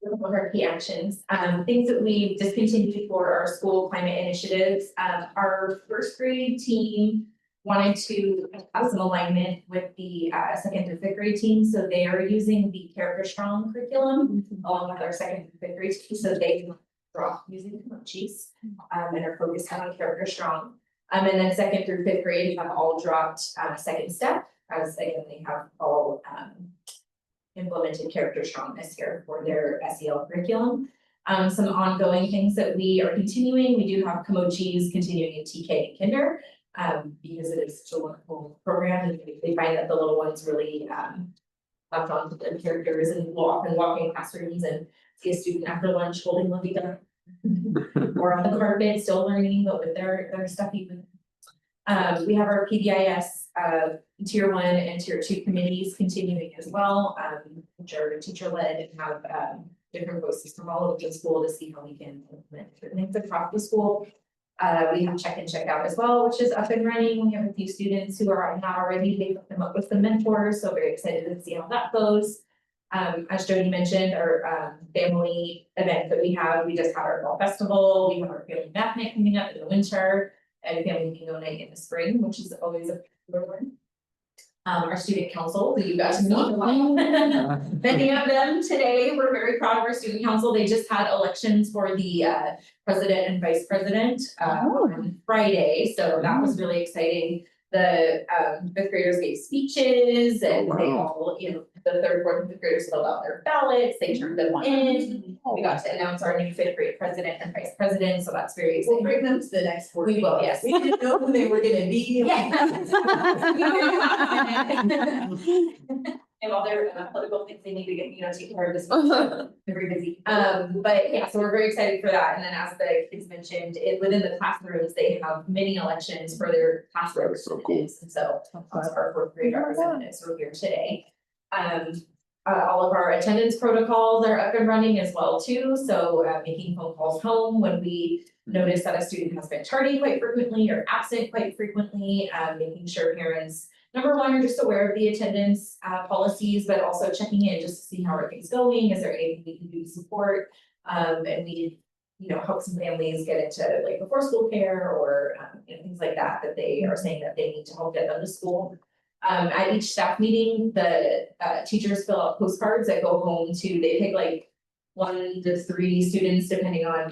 One of our key actions, things that we've discontinued for our school climate initiatives. Our first grade team wanted to have some alignment with the second to fifth grade team, so they are using the Character Strong curriculum along with our second to fifth grade team, so they draw using emojis and are focused on Character Strong. And then second through fifth grade have all dropped second step, as again, they have all implemented Character Strong this year for their SEL curriculum. Some ongoing things that we are continuing, we do have Komochis continuing in TK and Kinder. Because it is such a wonderful program, and they find that the little ones really latch on to their characters and will often walk in classrooms and see a student after lunch holding Lovita. Or on the carpet, still learning, but with their stuff even. We have our PBIS tier 1 and tier 2 committees continuing as well, which are teacher led and have different voices from all over the school to see how we can implement different things across the school. We have check in, check out as well, which is up and running. We have a few students who are not already, they hooked them up with some mentors, so very excited to see how that goes. As Jody mentioned, our family event that we have, we just had our fall festival, we have our family math night coming up in the winter, and family bingo night in the spring, which is always a popular one. Our student council, who you got to meet many of them today. We're very proud of our student council. They just had elections for the president and vice president on Friday, so that was really exciting. The fifth graders gave speeches and they all, you know, the third, fourth, and fifth graders filled out their ballots, they turned them in. We got to announce our new fifth grade president and vice president, so that's very exciting. We'll bring them to the next board. We will, yes. We didn't know who they were gonna be. And all their political things they need to get, you know, taken care of this month, so they're very busy. But yeah, so we're very excited for that. And then as the kids mentioned, within the classrooms, they have mini elections for their class representatives. And so our fourth grade representatives were here today. All of our attendance protocols are up and running as well too. So making phone calls home when we notice that a student has been tardy quite frequently or absent quite frequently, making sure parents, number one, are just aware of the attendance policies, but also checking in just to see how everything's going. Is there anything we can do to support? And we, you know, help some families get into like before school care or you know, things like that, that they are saying that they need to help get them to school. At each staff meeting, the teachers fill out postcards that go home to, they pick like 1 to 3 students depending on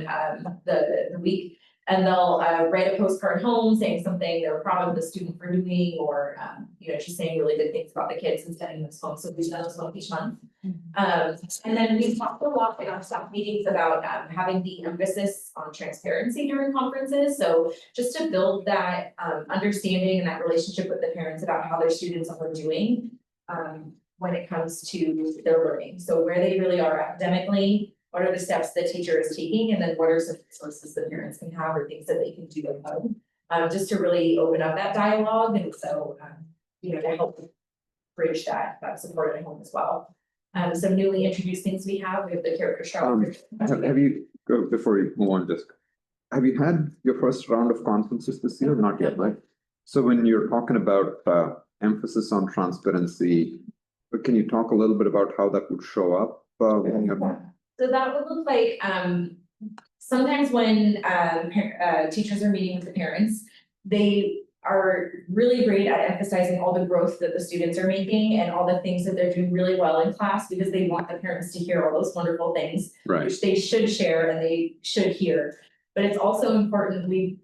the week. And they'll write a postcard home saying something they're proud of the student for doing, or you know, just saying really good things about the kids and sending those home. So we've done those home each month. And then we've talked a lot in our staff meetings about having the emphasis on transparency during conferences. So just to build that understanding and that relationship with the parents about how their students are doing when it comes to their learning. So where they really are academically, what are the steps the teacher is taking, and then what are some resources the parents can have or things that they can do at home, just to really open up that dialogue. And so, you know, to help bridge that support at home as well. Some newly introduced things we have the Character Strong. Have you, before we move on, just, have you had your first round of conferences this year? Not yet, right? So when you're talking about emphasis on transparency, can you talk a little bit about how that would show up? So that would look like, sometimes when teachers are meeting with the parents, they are really great at emphasizing all the growth that the students are making and all the things that they're doing really well in class, because they want the parents to hear all those wonderful things, Right. which they should share and they should hear. But it's also important, we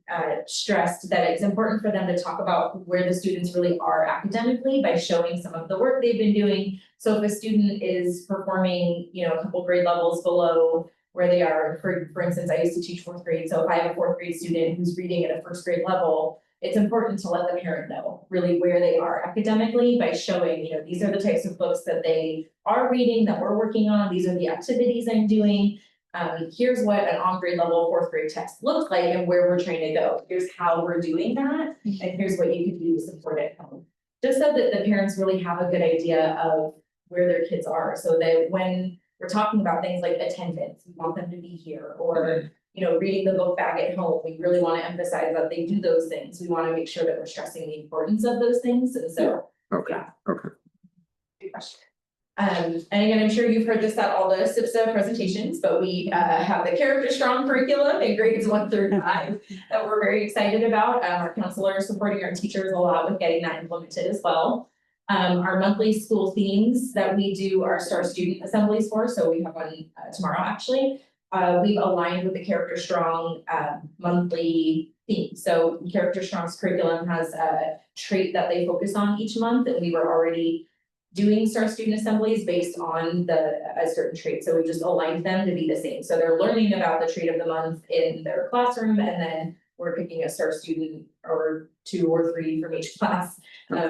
stressed that it's important for them to talk about where the students really are academically by showing some of the work they've been doing. So if a student is performing, you know, a couple grade levels below where they are, for instance, I used to teach fourth grade. So if I have a fourth grade student who's reading at a first grade level, it's important to let the parent know really where they are academically by showing, you know, these are the types of books that they are reading, that we're working on. These are the activities I'm doing. Here's what an on-grade level fourth grade text looks like and where we're trying to go. Here's how we're doing that. And here's what you can do to support it at home. Just so that the parents really have a good idea of where their kids are, so that when we're talking about things like attendance, we want them to be here, or, you know, reading the book bag at home, we really want to emphasize that they do those things. We want to make sure that we're stressing the importance of those things. And so, Okay, yeah. okay. Good question. And again, I'm sure you've heard this at all the SIPSA presentations, but we have the Character Strong curriculum in grades 1 through 5 that we're very excited about. Our counselors supporting our teachers a lot with getting that implemented as well. Our monthly school themes that we do our STAR student assemblies for, so we have one tomorrow actually. We've aligned with the Character Strong monthly theme. So Character Strong's curriculum has a trait that they focus on each month, and we were already doing STAR student assemblies based on a certain trait. So we just aligned them to be the same. So they're learning about the trait of the month in their classroom, and then we're picking a STAR student or 2 or 3 from each class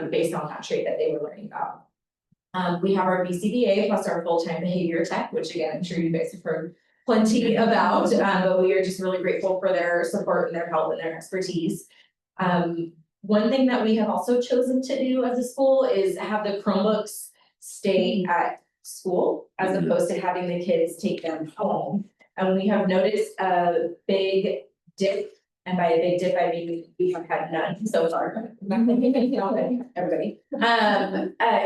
based on that trait that they were learning about. We have our BCBA plus our full-time behavior tech, which again, I'm sure you guys have heard plenty about, but we are just really grateful for their support and their help and their expertise. One thing that we have also chosen to do as a school is have the Chromebooks stay at school as opposed to having the kids take them home. And we have noticed a big dip, and by a big dip, I mean we have had none so far. Everybody.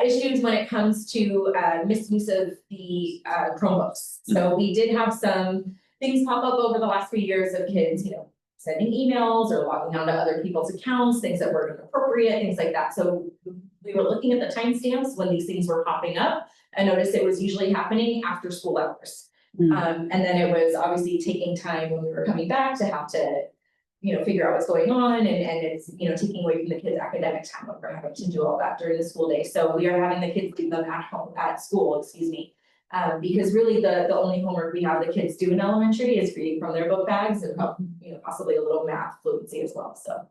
Issues when it comes to misuse of the Chromebooks. So we did have some things pop up over the last few years of kids, sending emails or logging onto other people's accounts, things that were inappropriate, things like that. So we were looking at the timestamps when these things were popping up and noticed it was usually happening after school hours. And then it was obviously taking time when we were coming back to have to, figure out what's going on, and it's, taking away from the kids' academic time when we're having to do all that during the school day. So we are having the kids leave them at school, because really the only homework we have the kids do in elementary is reading from their book bags and possibly a little math fluency as well, so.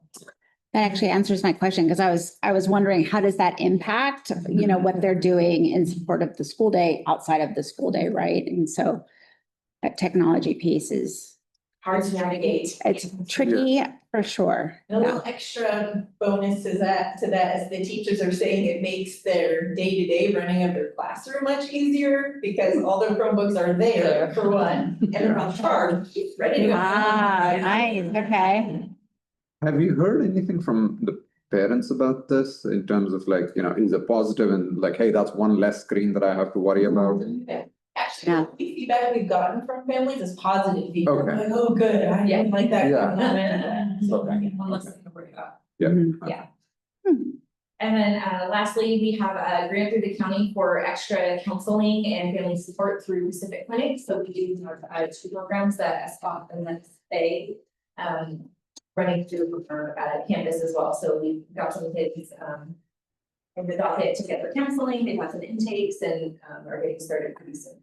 That actually answers my question, because I was wondering, how does that impact, what they're doing in support of the school day, outside of the school day, right? And so that technology piece is Hard to navigate. it's tricky for sure. And a little extra bonus to that, as the teachers are saying, it makes their day-to-day running of their classroom much easier because all their Chromebooks are there for one, and they're on charge, ready to go. Nice, okay. Have you heard anything from the parents about this in terms of is it positive and hey, that's one less screen that I have to worry about? Actually, Yeah. the feedback we've gotten from families is positive feedback. Okay. Like, oh, good, I didn't like that. Yeah. One less thing to worry about. Yeah. Mhm. Yeah. And then lastly, we have a grant through the county for extra counseling and family support through Pacific Clinic. So we do have 2 programs that SPOT and SFA running through our campus as well. So we've got some kids and we got it to get their counseling, they've had some intakes and are getting started pretty soon.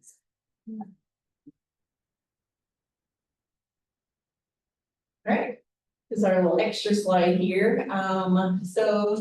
Alright, this is our little extra slide here. So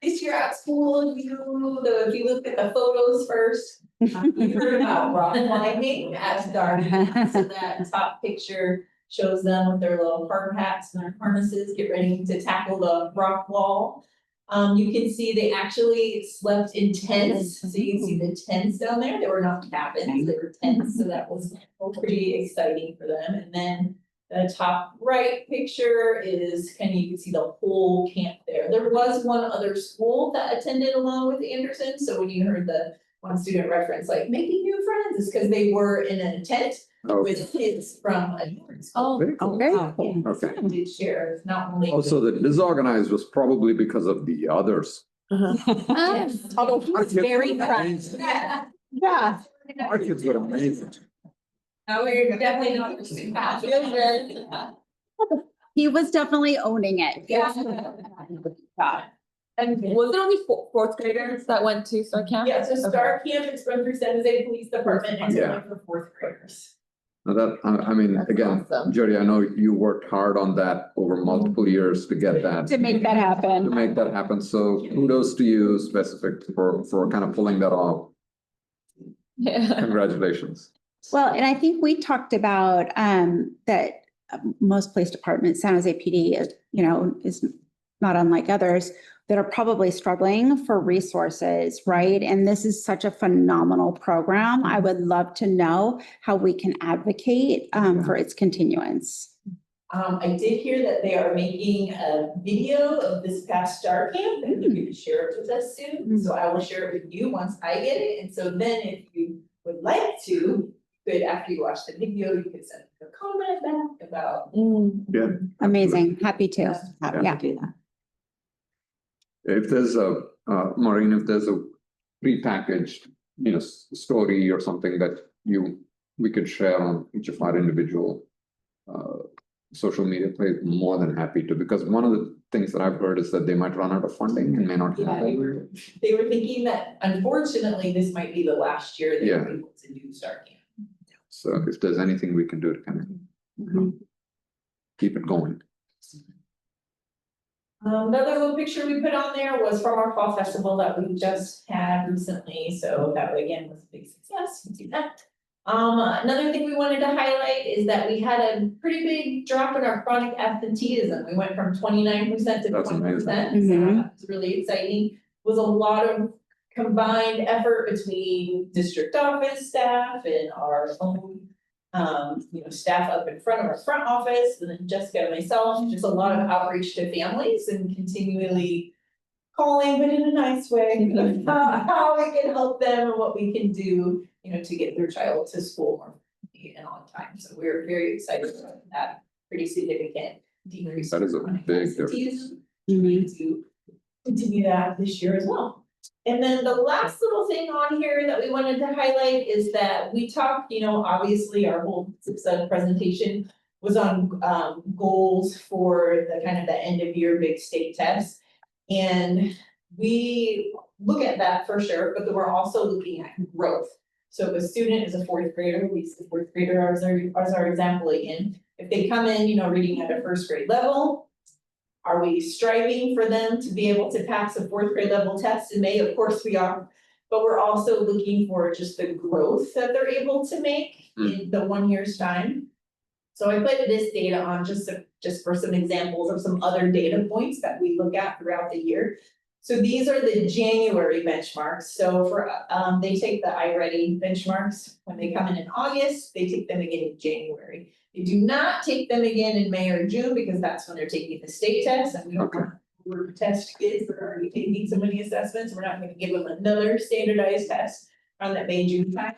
this year at school, if you look at the photos first, you heard about rock climbing at Darden. So that top picture shows them with their little hard hats and their harnesses, get ready to tackle the rock wall. You can see they actually slept in tents, so you can see the tents down there. They were not cabins, they were tents, so that was pretty exciting for them. And then the top right picture is you can see the whole camp there. There was one other school that attended along with Anderson, so when you heard the one student reference making new friends, is because they were in a tent with kids from a different school. Very cool. Very cool. Okay. Did share, not only. Also, the disorganized was probably because of the others. Yes. Although he was very proud. Amazing. Yeah. Our kids were amazing. We're definitely not. He was definitely owning it. Yeah. Yeah. And was it only 4th graders that went to STAR camp? Yeah, so Star Camp is run through San Jose Police Department, and it's only for 4th graders. Now that, I mean, That's again, awesome. Jody, I know you worked hard on that over multiple years to get that. To make that To happen. make that happen. So kudos to you specific for kind of pulling that off. Yeah. Congratulations. Well, and I think we talked about that most police departments, San Jose PD is not unlike others that are probably struggling for resources, right? And this is such a phenomenal program. I would love to know how we can advocate for its continuance. I did hear that they are making a video of this past Star Camp and they're gonna share it with us soon. So I will share it with you once I get it. And so then if you would like to, but after you watch the video, you could send a comment back about. Yeah. Amazing. Happy to. Happy Yeah. to do that. If there's a, Maureen, if there's a prepackaged, story or something that we could share on each of our individual social media plays, more than happy to, because one of the things that I've heard is that they might run out of funding and may not Yeah, have it. they were thinking that unfortunately, this might be the last year that Yeah. they're able to do Star Camp. So if there's anything we can do to kind of keep it going. Another little picture we put on there was from our fall festival that we just had recently, so that again was a big success, you can see that. Another thing we wanted to highlight is that we had a pretty big drop in our chronic absenteeism. We went from 29% to That's 20%. amazing. So Mhm. that was really exciting. Was a lot of combined effort between district office staff and our own staff up in front of our front office, and then Jessica and myself, just a lot of outreach to families and continually calling, but in a nice way, of how we can help them and what we can do, to get their child to school more and on time. So we're very excited about that, pretty significant decrease. That is a in chronic big absenteeism. Trying to continue that this year as well. And then the last little thing on here that we wanted to highlight is that we talked, obviously our whole presentation was on goals for the kind of the end of year big state test. And we look at that for sure, but then we're also looking at growth. So if a student is a fourth grader, we use the fourth grader as our example again. If they come in, reading at a first grade level, are we striving for them to be able to pass a fourth grade level test in May? Of course we are. But we're also looking for just the growth that they're able to make in the 1 year's time. So I put this data on just for some examples of some other data points that we look at throughout the year. So these are the January benchmarks. So for, they take the iReady benchmarks when they come in August, they take them again in January. They do not take them again in May or June because that's when they're taking the state test and we don't want to test kids that are already taking so many assessments. We're not going to give them another standardized test on that May, June time.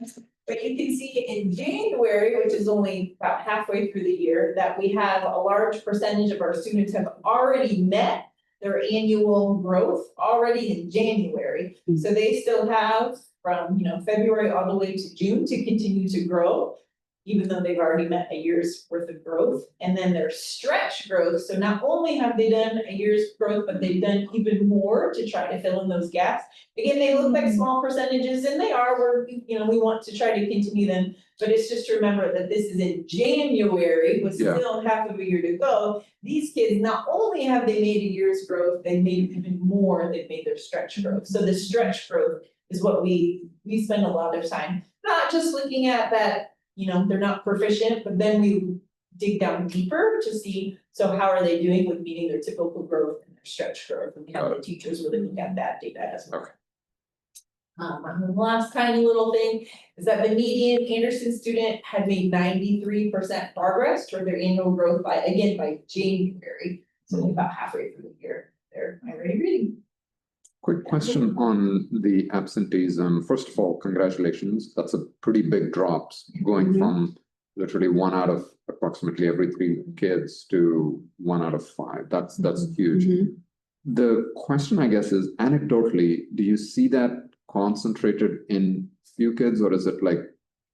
But you can see in January, which is only about halfway through the year, that we have a large percentage of our students have already met their annual growth already in January. So they still have from, February all the way to June to continue to grow, even though they've already met a year's worth of growth. And then their stretch growth, so not only have they done a year's growth, but they've done even more to try to fill in those gaps. Again, they look like small percentages and they are, we want to try to continue them. But it's just to remember that this is in January with still half of a year to go. These kids, not only have they made a year's growth, they made even more, they've made their stretch growth. So the stretch growth is what we spend a lot of time, not just looking at that, they're not proficient, but then we dig down deeper to see, so how are they doing with meeting their typical growth and their stretch growth, and how the teachers really look at that data as well. And the last tiny little thing is that the median Anderson student had made 93% progress toward their annual growth by January, so about halfway through the year. They're already reading. Quick question on the absenteeism. First of all, congratulations. That's a pretty big drop going from literally 1 out of approximately every 3 kids to 1 out of 5. That's huge. The question, I guess, is anecdotally, do you see that concentrated in few kids, or is it like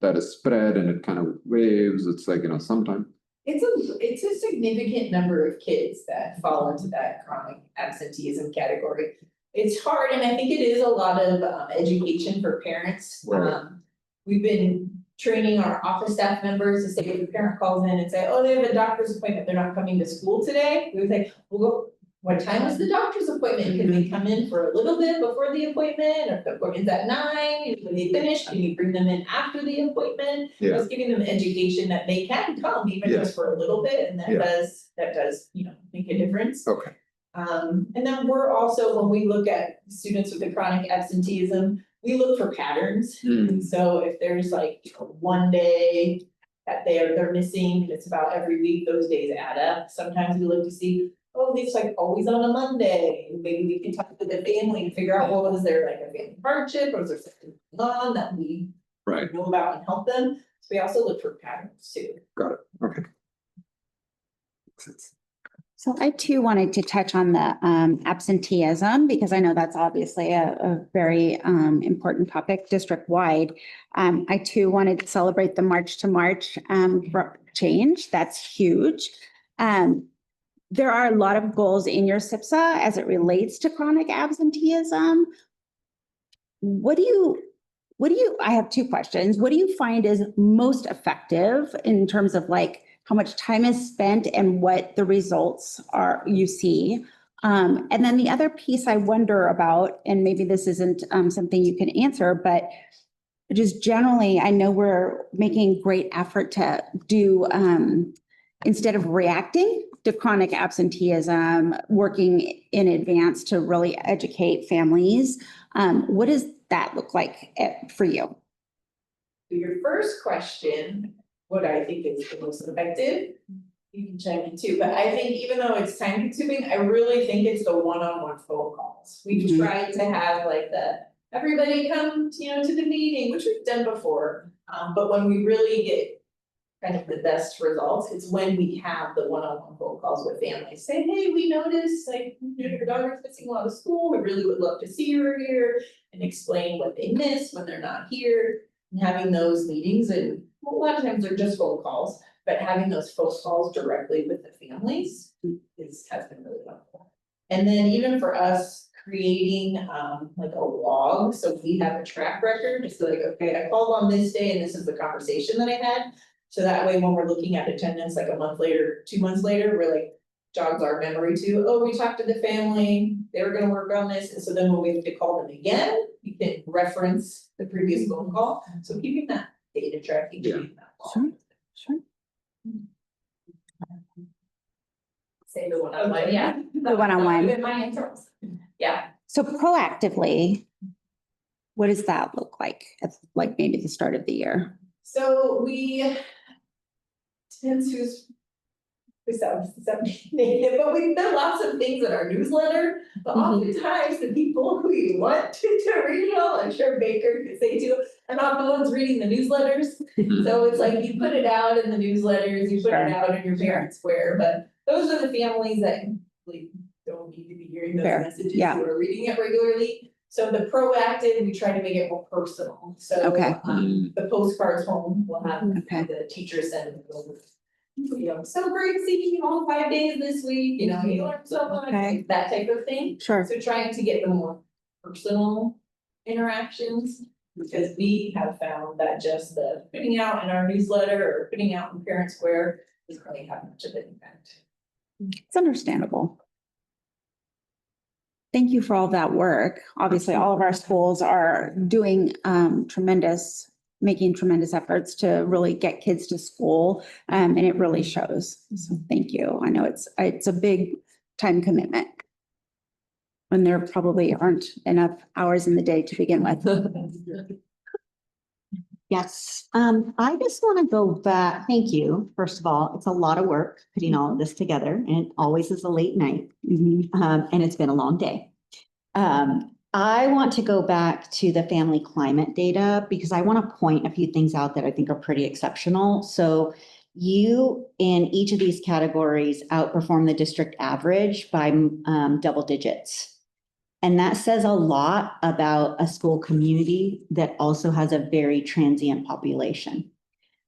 that is spread and it kind of waves? It's like, sometimes. It's a significant number of kids that fall into that chronic absenteeism category. It's hard, and I think it is a lot of education for parents. Right. We've been training our office staff members to say, if a parent calls in and say, oh, they have a doctor's appointment, they're not coming to school today. We would say, well, what time is the doctor's appointment? Can they come in for a little bit before the appointment? Or if the appointment's at 9, when they finish, can you bring them in after the appointment? Yeah. Just giving them education that they can come even just for a little bit, and that does, make a difference. Okay. And then we're also, when we look at students with the chronic absenteeism, we look for patterns. So if there's like 1 day that they're missing, and it's about every week, those days add up. Sometimes we look to see, oh, it's like always on a Monday, maybe we can talk to the family and figure out, well, is there like a family hardship, or is there something going on that we Right, know about and help them? So we also look for patterns too. got it, okay. So I too wanted to touch on the absenteeism because I know that's obviously a very important topic district-wide. I too wanted to celebrate the March to March change. That's huge. There are a lot of goals in your SIPSA as it relates to chronic absenteeism. I have two questions. What do you find is most effective in terms of like how much time is spent and what the results are you see? And then the other piece I wonder about, and maybe this isn't something you can answer, but just generally, I know we're making great effort to do, instead of reacting to chronic absenteeism, working in advance to really educate families. What does that look like for you? So your first question, what I think is the most effective, you can chime in too, but I think even though it's time consuming, I really think it's the one-on-one phone calls. We've Mhm. tried to have like everybody come, to the meeting, which we've done before. But when we really get kind of the best results, it's when we have the one-on-one phone calls with families, say, hey, we noticed like your daughter's missing a lot of school, we really would love to see her here, and explain what they missed when they're not here. And having those meetings, and a lot of times they're just phone calls, but having those phone calls directly with the families has been really helpful. And then even for us creating like a log, so we have a track record, just like, okay, I called on this day and this is the conversation that I had. So that way, when we're looking at attendance like a month later, 2 months later, we're like, jogs our memory too, oh, we talked to the family, they were gonna work on this, and so then when we have to call them again, you can reference the previous phone call, so keeping that data tracking. Yeah. Sure. Say the one-on-one, yeah. The one-on-one. In my interest. Yeah, So proactively, what does that look like at like maybe the start of the year? So depends who's native, but we've done lots of things in our newsletter, but oftentimes the people who you want to read it all, I'm sure Baker could say too, are not the ones reading the newsletters. So it's like you put it out in the newsletters, you put it out in your parent square, but those are the families that really don't need to be hearing those Fair, messages yeah. who are reading it regularly. So the proactive, we try to make it more personal, so Okay. the postcards home will have Okay. the teachers send them over. So great seeing you all 5 days this week, you learned so much, Okay. that type of thing. Sure. So trying to get the more personal interactions, because we have found that just the putting out in our newsletter or putting out in Parent Square doesn't really have much of an impact. It's understandable. Thank you for all that work. Obviously, all of our schools are doing making tremendous efforts to really get kids to school, and it really shows. So thank you. I know it's a big time commitment. And there probably aren't enough hours in the day to begin with. Yes, I just want to go back. Thank you. First of all, it's a lot of work putting all of this together, and it always is a late night. And it's been a long day. I want to go back to the family climate data because I want to point a few things out that I think are pretty exceptional. So you, in each of these categories, outperform the district average by double digits. And that says a lot about a school community that also has a very transient population.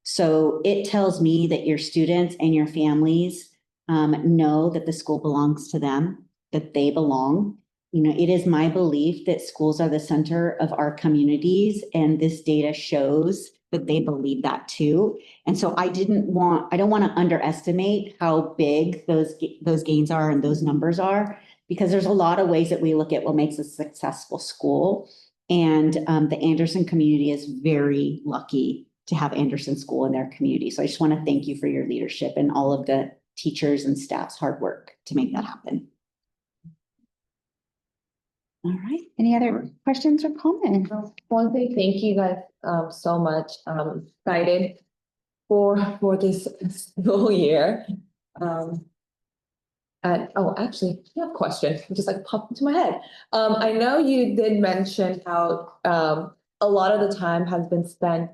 So it tells me that your students and your families know that the school belongs to them, that they belong. It is my belief that schools are the center of our communities, and this data shows that they believe that too. And so I don't want to underestimate how big those gains are and those numbers are, because there's a lot of ways that we look at what makes a successful school. And the Anderson community is very lucky to have Anderson School in their community. So I just want to thank you for your leadership and all of the teachers and staff's hard work to make that happen. All right. Any other questions or comments? One thing, thank you guys so much. Excited for this school year. And, oh, actually, I have a question, it just like popped into my head. I know you did mention how, a lot of the time has been spent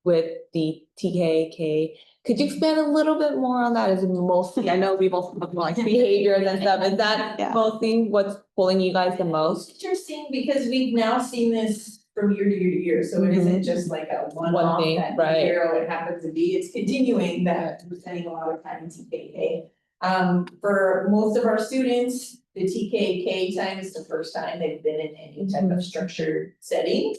with the TKK. Could you expand a little bit more on that? Is it mostly, I know we've also talked about like behaviors and stuff, is that Yeah. mostly what's pulling you guys the most? Interesting, because we've now seen this from year to year to year, so it isn't just like a one-off thing, that right. year it happens to be, it's continuing that we're spending a lot of time in TKK. For most of our students, the TKK time is the first time they've been in any type of structured setting.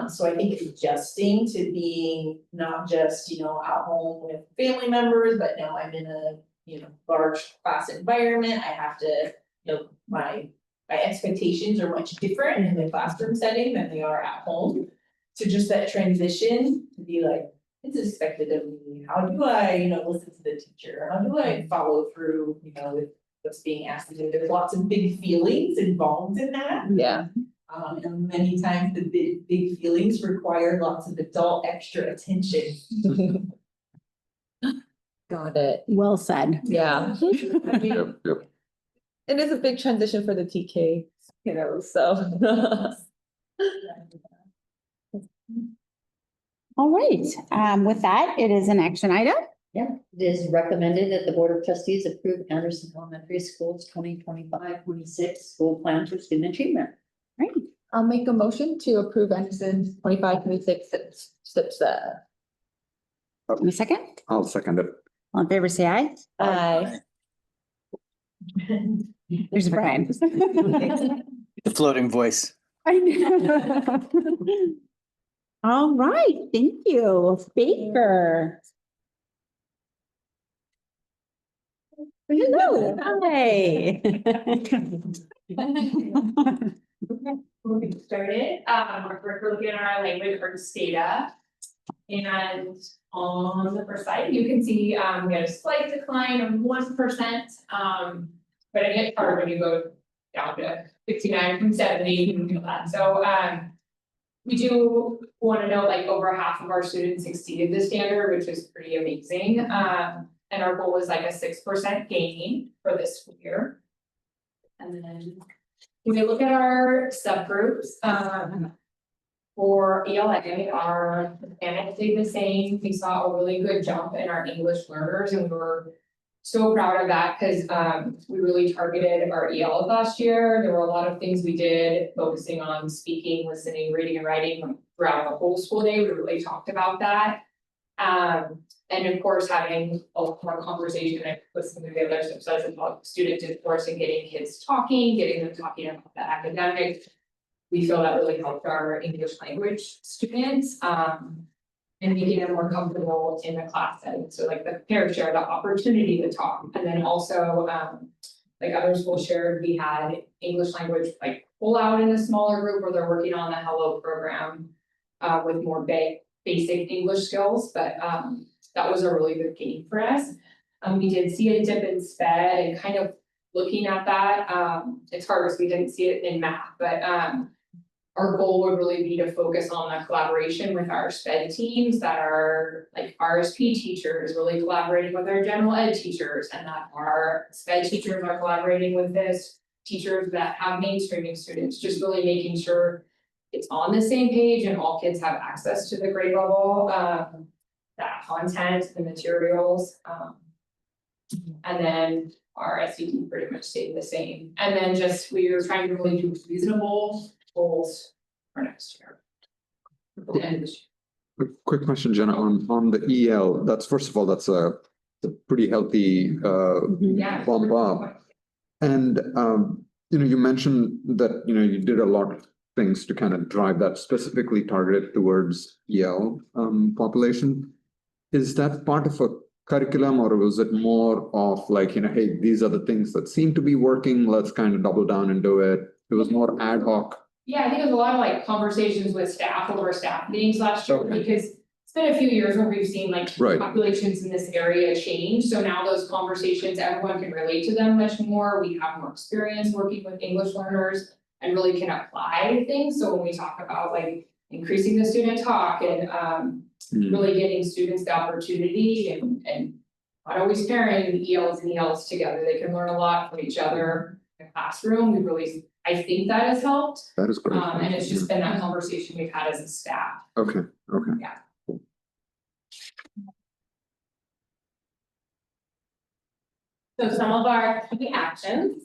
So I think adjusting to being not just, you know, at home with family members, but now I'm in a, you know, large class environment, I have to, you know, my expectations are much different in the classroom setting than they are at home. So just that transition to be like, it's expected of me, how do I, you know, listen to the teacher, how do I follow through, you know, with what's being asked of me, there's lots of big feelings involved in that. Yeah. And many times the big feelings require lots of adult extra attention. Got it, Well said. yeah. I mean, Yep, yep. it is a big transition for the TK, you know, so. All right, with that, it is an action item. Yeah, it is recommended that the Board of Trustees approve Anderson Elementary School's 2025-26 school plan for student achievement. Right. I'll make a motion to approve Anderson's 25-26 steps. In a second, I'll second it. all in favor, say aye. Aye. There's Brian. The floating voice. I know. All right, thank you, Baker. Hello, hi. We'll get started. We're looking at our language arts data. And on the first slide, you can see, we had a slight decline of 1%. But it gets harder when you go down to 69 from 70, you can do that. So, we do want to know, like, over half of our students exceeded the standard, which is pretty amazing. And our goal was like a 6% gain for this school year. And then when we look at our subgroups, for ELA, our Hispanic stayed the same. We saw a really good jump in our English learners, and we were so proud of that because we really targeted our ELs last year. There were a lot of things we did focusing on speaking, listening, reading, and writing throughout the whole school day. We really talked about that. And of course, having a lot more conversation and listening to the other subsets about student discourse and getting kids talking, getting them talking about the academics. We feel that really helped our English language students, and making them more comfortable in the class setting. So like the pair share, the opportunity to talk. And then also, like other schools shared, we had English language like pull out in a smaller group where they're working on the Hello program with more basic English skills, but that was a really good gain for us. We did see a dip in SPED and kind of looking at that, it's hard because we didn't see it in math, but our goal would really be to focus on the collaboration with our SPED teams that are like RSP teachers, really collaborating with our general ed teachers, and that our SPED teachers are collaborating with this teachers that have mainstreaming students, just really making sure it's on the same page and all kids have access to the grade level, that content, the materials. And then our SCD pretty much stayed the same. And then just, we were trying to really do reasonable goals for next year. For the end of this year. Quick question, Jenna, on the EL, that's, first of all, that's a pretty healthy Yeah. bump up. And you know, you mentioned that, you know, you did a lot of things to kind of drive that specifically targeted towards EL population. Is that part of a curriculum, or was it more of like, you know, hey, these are the things that seem to be working, let's kind of double down and do it? It was more ad hoc. Yeah, I think it was a lot of like conversations with staff over staff meetings last year, Okay. because it's been a few years where we've seen like Right. populations in this area change. So now those conversations, everyone can relate to them much more. We have more experience working with English learners and really can apply things. So when we talk about like increasing the student talk and really giving students the opportunity and not always pairing ELs and ELs together. They can learn a lot from each other in the classroom. I think that has helped. That is great. And it's just been that conversation we've had as a staff. Okay, okay. So some of our key actions.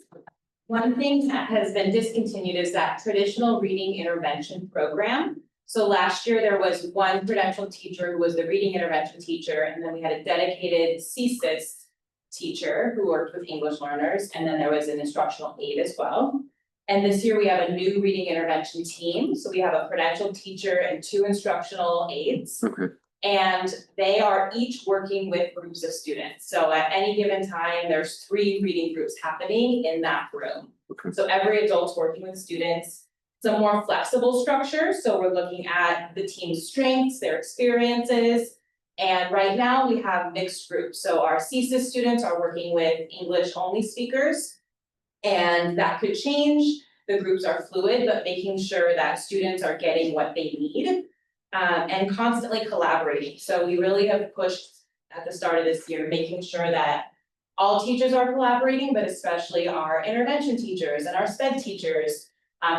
One thing that has been discontinued is that traditional reading intervention program. So last year, there was one credentialed teacher who was the reading intervention teacher, and then we had a dedicated CSIS teacher who worked with English learners, and then there was an instructional aide as well. And this year, we have a new reading intervention team, so we have a credentialed teacher and 2 instructional aides. Okay, And they are each working with groups of students. So at any given time, there's 3 reading groups happening in that room. okay. So every adult's working with students. It's a more flexible structure, so we're looking at the team's strengths, their experiences. And right now, we have mixed groups. So our CSIS students are working with English only speakers. And that could change. The groups are fluid, but making sure that students are getting what they need. And constantly collaborating. So we really have pushed at the start of this year, making sure that all teachers are collaborating, but especially our intervention teachers and our SPED teachers.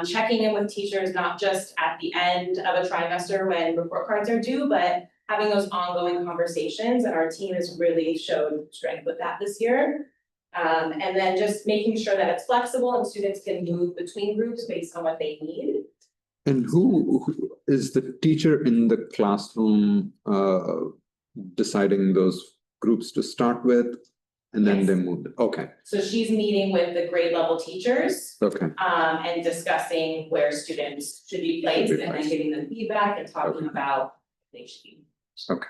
Checking in with teachers, not just at the end of a trimester when report cards are due, but having those ongoing conversations, and our team has really showed strength with that this year. And then just making sure that it's flexible and students can move between groups based on what they need. And who is the teacher in the classroom deciding those groups to start with? And then they moved, okay, So she's meeting with the grade level teachers. okay, And discussing where students should be placed and then giving them feedback and talking about if they should be. okay.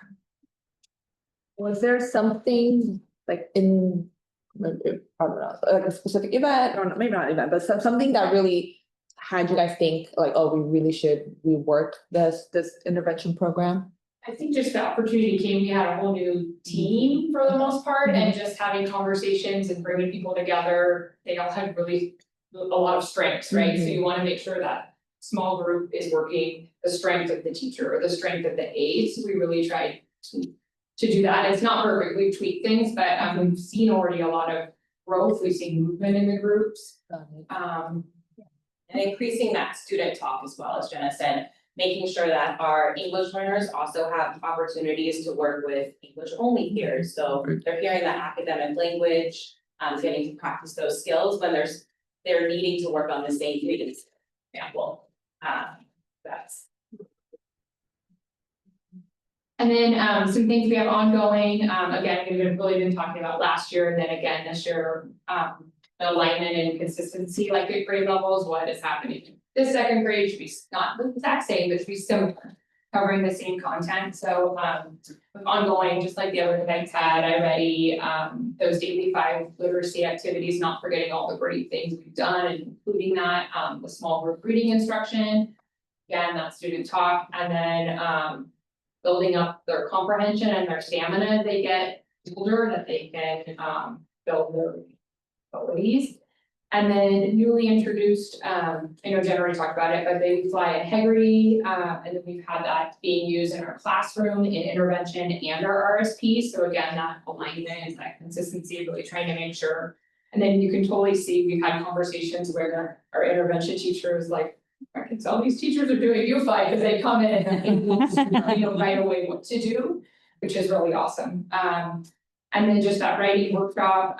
Was there something like in, maybe, I don't know, like a specific event or maybe not event, but something that really had you guys think like, oh, we really should rework this intervention program? I think just the opportunity came, we had a whole new team for the most part, and just having conversations and bringing people together. They all had really a lot of strengths, right? So you wanna make sure that small group is working the strength of the teacher or the strength of the aides. So we really tried to do that. It's not perfect, we've tweaked things, but we've seen already a lot of growth. We've seen movement in the groups. And increasing that student talk as well, as Jenna said, making sure that our English learners also have opportunities to work with English only peers. So they're hearing that academic language, getting to practice those skills when they're needing to work on the same things, for example. That's. And then some things we have ongoing, again, we've really been talking about last year and then again this year, the alignment and consistency, like at grade levels, what is happening. This second grade should be not the exact same, but should be similar, covering the same content. So ongoing, just like the other events had, I ready those daily 5 literacy activities, not forgetting all the great things we've done, and including that the small group reading instruction. Again, that student talk, and then building up their comprehension and their stamina as they get older, that they can build their abilities. And then newly introduced, I know Jen already talked about it, but Baby Fly and Heggery, and then we've had that being used in our classroom, in intervention and our RSP. So again, that alignment, that consistency, really trying to make sure. And then you can totally see, we've had conversations where our intervention teacher is like, I can tell these teachers are doing UFI because they come in and know right away what to do, which is really awesome. And then just that writing workshop,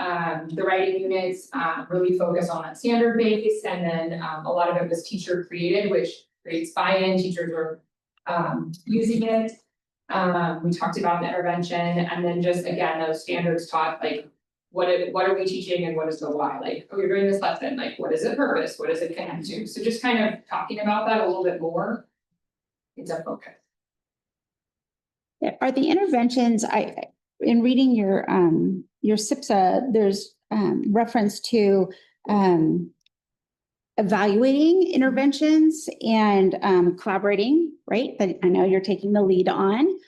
the writing units really focus on that standard base, and then a lot of it was teacher created, which creates buy-in. Teachers were using it. We talked about the intervention, and then just again those standards taught, like what are we teaching and what is the why? Like, oh, you're doing this lesson, like what is it purpose? What does it connect to? So just kind of talking about that a little bit more. It's a focus. Are the interventions, in reading your SIPSA, there's reference to evaluating interventions and collaborating, right? That I know you're taking the lead on.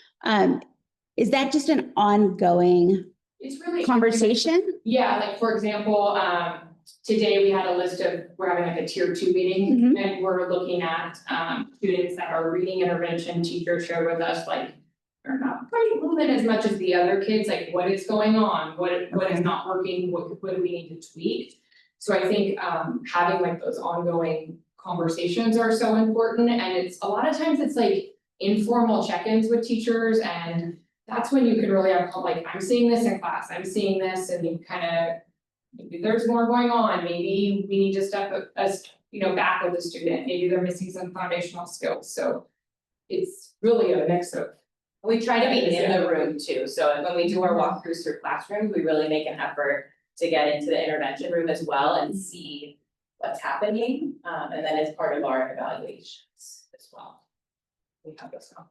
Is that just an ongoing It's really conversation? Yeah, like for example, today we had a list of, we're having like a tier 2 meeting, and we're looking at students that are reading intervention. Teachers shared with us like or not quite moving as much as the other kids, like what is going on, what is not working, what do we need to tweak? So I think having like those ongoing conversations are so important, and it's a lot of times it's like informal check-ins with teachers, and that's when you can really have like, I'm seeing this in class, I'm seeing this, and you kind of, maybe there's more going on, maybe we need to step us, back with the student, maybe they're missing some foundational skills, so it's really a mix of. We try to be in the room too, so when we do our walkthroughs through classrooms, we really make an effort to get into the intervention room as well and see what's happening, and then as part of our evaluations as well. We have those now.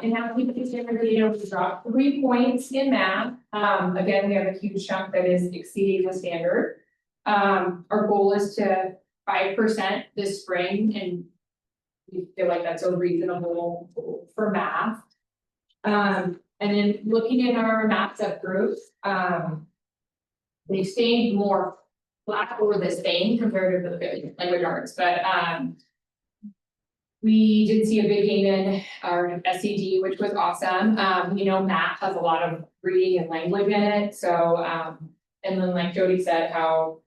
And now we we dropped 3 points in math. Again, we have a huge chunk that is exceeding the standard. Our goal is to 5% this spring, and we feel like that's a reasonable goal for math. And then looking at our math subgroups, they stayed more flat or the same compared to the language arts, but we did see a big gain in our SED, which was awesome. Math has a lot of reading and language in it, so and then like Jody said, how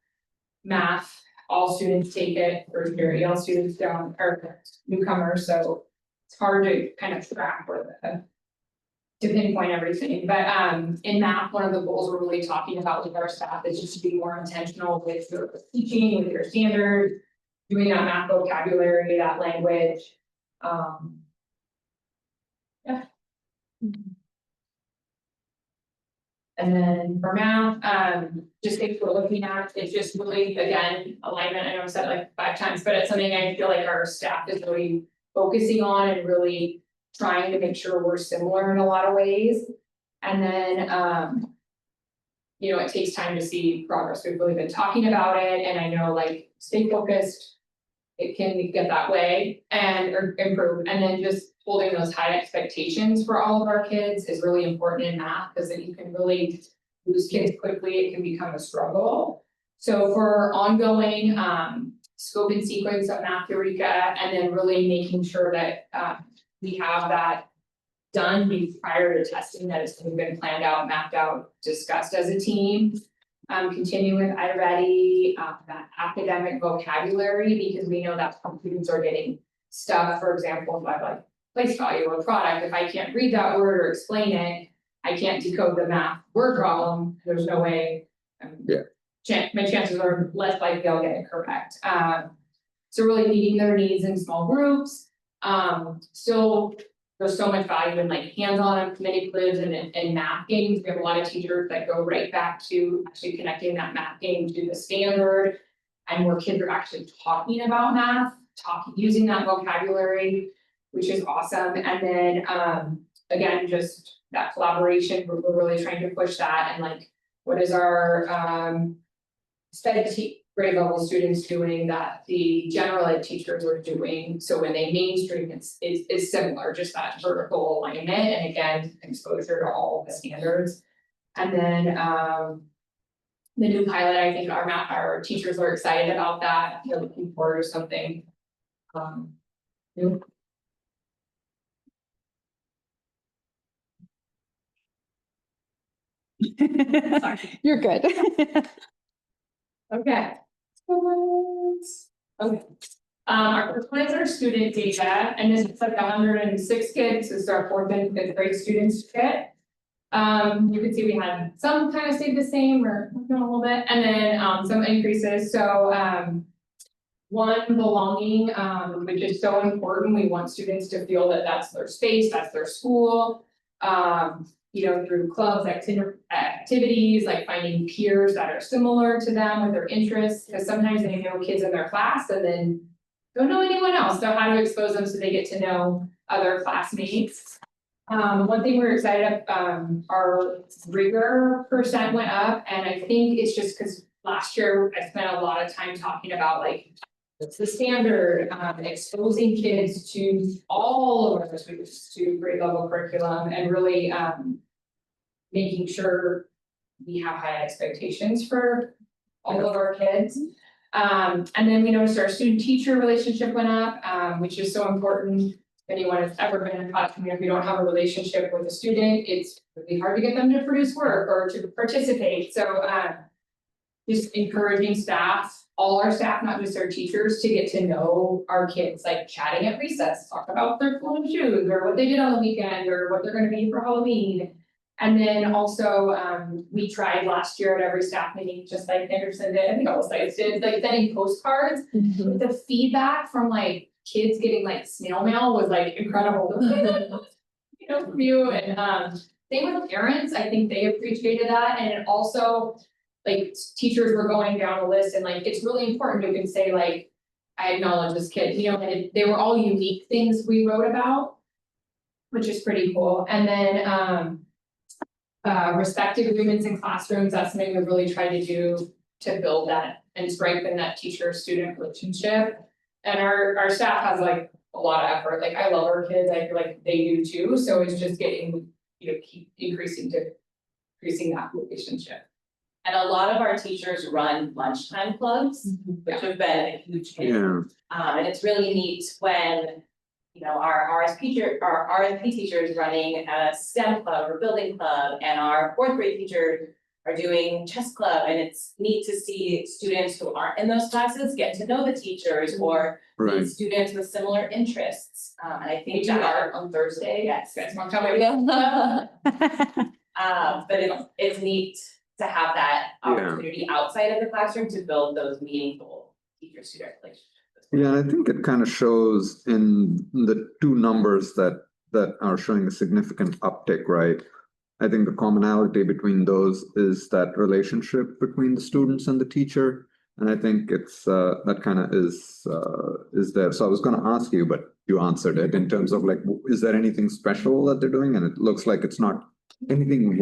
math, all students take it, first year EL students don't, or newcomers, so it's hard to kind of track where to pinpoint everything, but in math, one of the goals we're really talking about with our staff is just to be more intentional with your teaching, with your standards, doing that math vocabulary, that language. Yeah. And then for math, just things we're looking at, it's just really, again, alignment, I know I've said it like 5 times, but it's something I feel like our staff is really focusing on and really trying to make sure we're similar in a lot of ways. And then, it takes time to see progress. We've really been talking about it, and I know like stay focused. It can get that way or improve, and then just holding those high expectations for all of our kids is really important in math, because then you can really lose kids quickly. It can become a struggle. So for ongoing scope and sequence of Math Eureka, and then really making sure that we have that done prior to testing, that it's been planned out, mapped out, discussed as a team. Continue with iReady, that academic vocabulary, because we know that some students are getting stuck. For example, if I have like place value or product, if I can't read that word or explain it, I can't decode the math word problem, there's no way. My chances are less likely I'll get it correct. So really meeting their needs in small groups. Still, there's so much value in like hands-on manipulatives and math games. We have a lot of teachers that go right back to actually connecting that math game to the standard, and where kids are actually talking about math, using that vocabulary, which is awesome. And then again, just that collaboration, we're really trying to push that, and like, what is our SPED grade level students doing that the general ed teachers are doing, so when they mainstream, it's similar, just that vertical alignment, and again, exposure to all the standards. And then the new pilot, I think our teachers are excited about that. They're looking forward to something new. You're good. Okay. Okay. Our first one is our student data, and this is like 106 kids. This is our 4th and 5th grade students kit. You can see we had some kind of stayed the same or a little bit, and then some increases. So one, belonging, which is so important. We want students to feel that that's their space, that's their school. Through clubs, activities, like finding peers that are similar to them with their interests, because sometimes they know kids in their class and then don't know anyone else, so how to expose them so they get to know other classmates. One thing we're excited about, our rigor percent went up, and I think it's just because last year I spent a lot of time talking about like, what's the standard, exposing kids to all of our to grade level curriculum, and really making sure we have high expectations for all of our kids. And then we noticed our student-teacher relationship went up, which is so important. If anyone has ever been in a classroom, if you don't have a relationship with a student, it's really hard to get them to produce work or to participate. So, just encouraging staff, all our staff, not just our teachers, to get to know our kids, like chatting at recess, talk about their cool shoes or what they did on the weekend or what they're gonna be for Halloween. And then also, we tried last year at every staff meeting, just like Anderson did, I think all the sites did, like sending postcards. The feedback from like kids getting like snail mail was like incredible. You know, from you and, same with parents, I think they appreciated that, and also. Like teachers were going down a list and like, it's really important you can say like, I acknowledge this kid, you know, and they were all unique things we wrote about. Which is pretty cool, and then, respected agreements in classrooms, that's something we really tried to do to build that and strengthen that teacher-student relationship. And our staff has like a lot of effort, like I love our kids, I feel like they do too, so it's just getting, you know, keep increasing that relationship. And a lot of our teachers run lunchtime clubs, which have been a huge hit. Yeah, And it's really neat when, you know, our RSP teachers running a STEM club or building club, and our fourth grade teachers are doing chess club, and it's neat to see students who aren't in those classes get to know the teachers or right. meet students with similar interests. And I We think do that art on Thursday, yes. guys want to come with Yeah. But it's neat to have that Yeah. opportunity outside of the classroom to build those meaningful teacher-student relationships. Yeah, I think it kind of shows in the two numbers that are showing a significant uptick, right? I think the commonality between those is that relationship between the students and the teacher. And I think it's that kind of is there. So I was gonna ask you, but you answered it in terms of like, is there anything special that they're doing? And it looks like it's not anything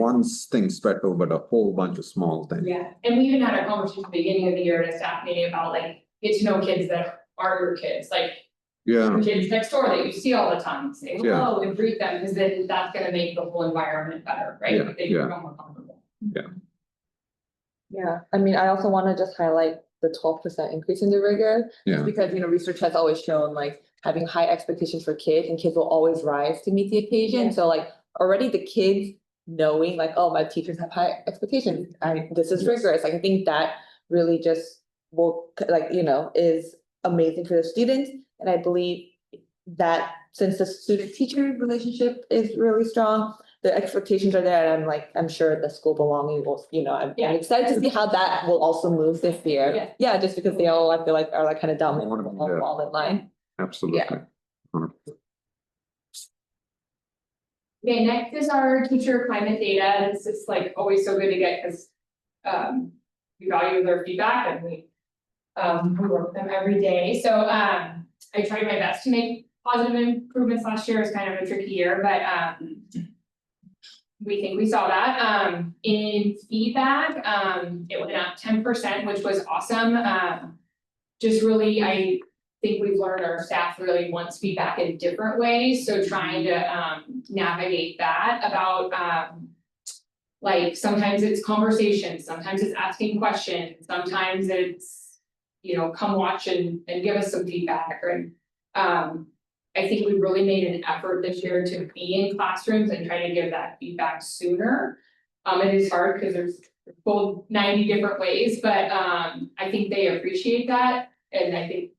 thing special, but a whole bunch of small things. Yeah, and we even had a conversation at the beginning of the year at a staff meeting about like, get to know kids that are your kids, like. Yeah, Your kids next door that you see all the time, say Yeah. hello and greet them, because then that's gonna make the whole environment better, right? Yeah, They yeah. become more comfortable. Yeah, I mean, I also wanna just highlight the 12% increase in the rigor. yeah, Because, you know, research has always shown like having high expectations for kids, and kids will always rise to meet the occasion, Yeah. so like already the kids knowing like, oh, my teachers have high expectations, this is rigorous, like I think that really just will, like, you know, is amazing for the students. And I believe that since the student-teacher relationship is really strong, the expectations are there, and I'm sure the school belonging will, you know, I'm Yeah. excited to see how that will also move this year. Yeah. Yeah, just because they all, I feel like, are like kind of dominant, Yeah. all in line. absolutely. Okay, next is our teacher climate data. This is like always so good to get, because we value their feedback, and we work with them every day. So I tried my best to make positive improvements last year. It was kind of a tricky year, but we think we saw that. In feedback, it went up 10%, which was awesome. Just really, I think we've learned our staff really wants feedback in different ways, so trying to navigate that about like sometimes it's conversation, sometimes it's asking questions, sometimes it's, you know, come watch and give us some feedback, or I think we really made an effort this year to be in classrooms and try to give that feedback sooner. It is hard because there's both 90 different ways, but I think they appreciate that, and I think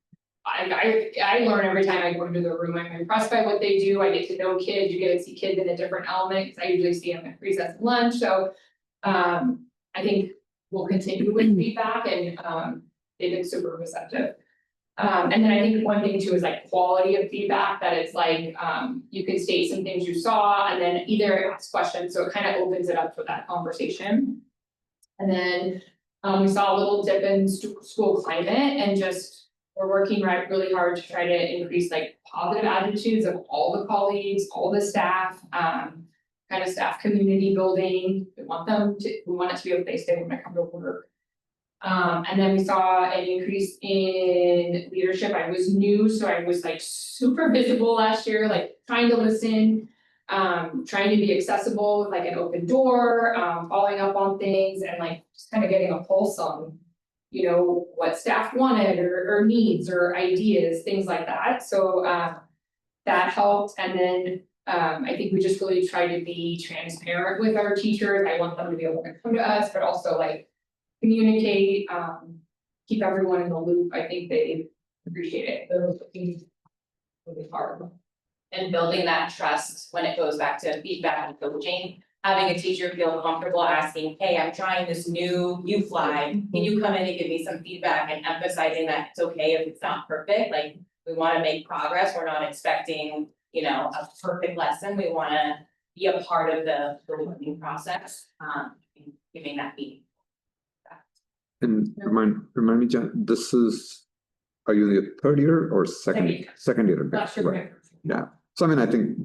I learn every time I go into the room. I'm impressed by what they do. I get to know kids. You get to see kids in a different element, because I usually see them at recess and lunch. So I think we'll continue with feedback, and they've been super receptive. And then I think one thing too is like quality of feedback, that it's like you can state some things you saw and then either ask questions, so it kind of opens it up for that conversation. And then we saw a little dip in school climate, and just we're working really hard to try to increase like positive attitudes of all the colleagues, all the staff, kind of staff community building. We want it to be a place they want to come to work. And then we saw an increase in leadership. I was new, so I was like super visible last year, like trying to listen, trying to be accessible with like an open door, following up on things, and like just kind of getting a pulse on you know, what staff wanted or needs or ideas, things like that. So that helped. And then I think we just really try to be transparent with our teachers. I want them to be able to come to us, but also like communicate, keep everyone in the loop. I think they appreciate it. They're looking really hard. And building that trust when it goes back to feedback and coaching, having a teacher feel comfortable asking, hey, I'm trying this new U fly, can you come in and give me some feedback, and emphasizing that it's okay if it's not perfect, like, we wanna make progress, we're not expecting, you know, a perfect lesson, we wanna be a part of the learning process, giving that feedback. And remind me, Jen, this is, are you in your third year or second? Second year. Okay, Not sure. right. Yeah, so I mean, I think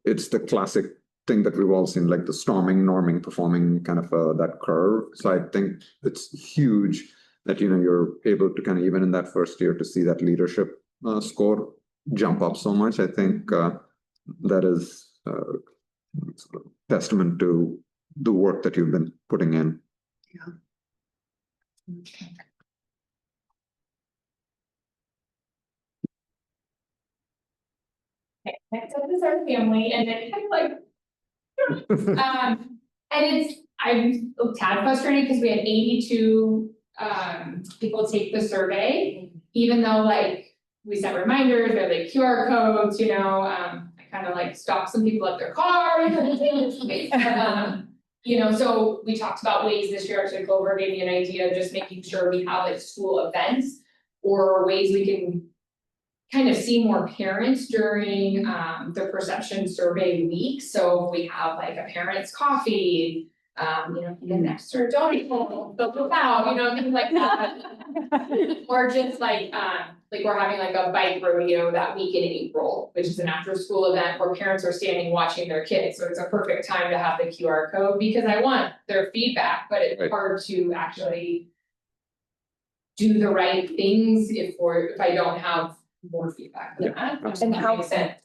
it's the classic thing that we've all seen, like the storming, norming, performing kind of that curve. So I think it's huge that, you know, you're able to kind of, even in that first year, to see that leadership score jump up so much. I think that is testament to the work that you've been putting in. Okay, next up is our family, and then kind of like, and I'm a tad frustrated because we had 82 people take the survey, even though like we sent reminders, we had like QR codes, you know, I kind of like stopped some people at their car. You know, so we talked about ways this year, actually Clover gave me an idea of just making sure we have like school events or ways we can kind of see more parents during the perception survey week. So we have like a parents' coffee, you know, an extra donut, fill out, you know, things like that. Or just like we're having like a bike rodeo that week in April, which is an after-school event where parents are standing watching their kids. So it's a perfect time to have the QR code because I want their feedback, but it's hard to actually do the right things if I don't have more feedback than that. And how,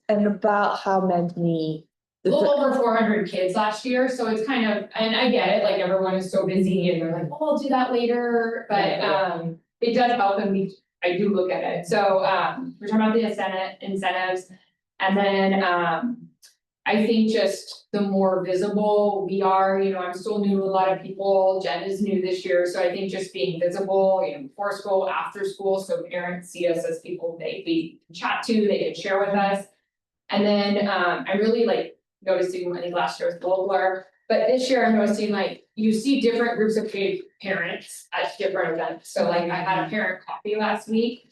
and about how many? A little over 400 kids last year, so it's kind of, and I get it, like everyone is so busy and they're like, oh, I'll do that later, but it does help and I do look at it, so we're talking about the incentives. And then I think just the more visible we are, you know, I'm still new to a lot of people, Jen is new this year, so I think just being visible, you know, before school, after school, so parents see us as people we can chat to, they can share with us. And then I really like noticing, I think last year was Goldblur, but this year I'm noticing like you see different groups of parents at different events. So like I had a parent coffee last week.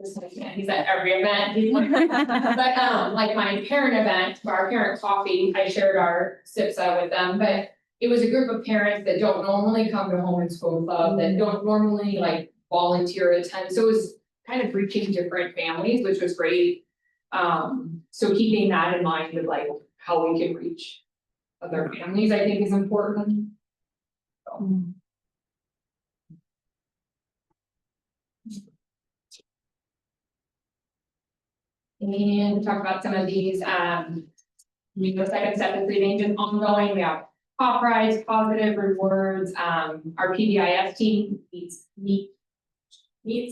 He's at every event. But like my parent event, our parent coffee, I shared our SIPSA with them, but it was a group of parents that don't normally come to Home and School Club, that don't normally like volunteer attend. So it was kind of reaching different families, which was great. So keeping that in mind of like how we can reach other families, I think is important. And talk about some of these, we go second step is leading just ongoing, we have pop rides, positive rewards, our PBIS team meets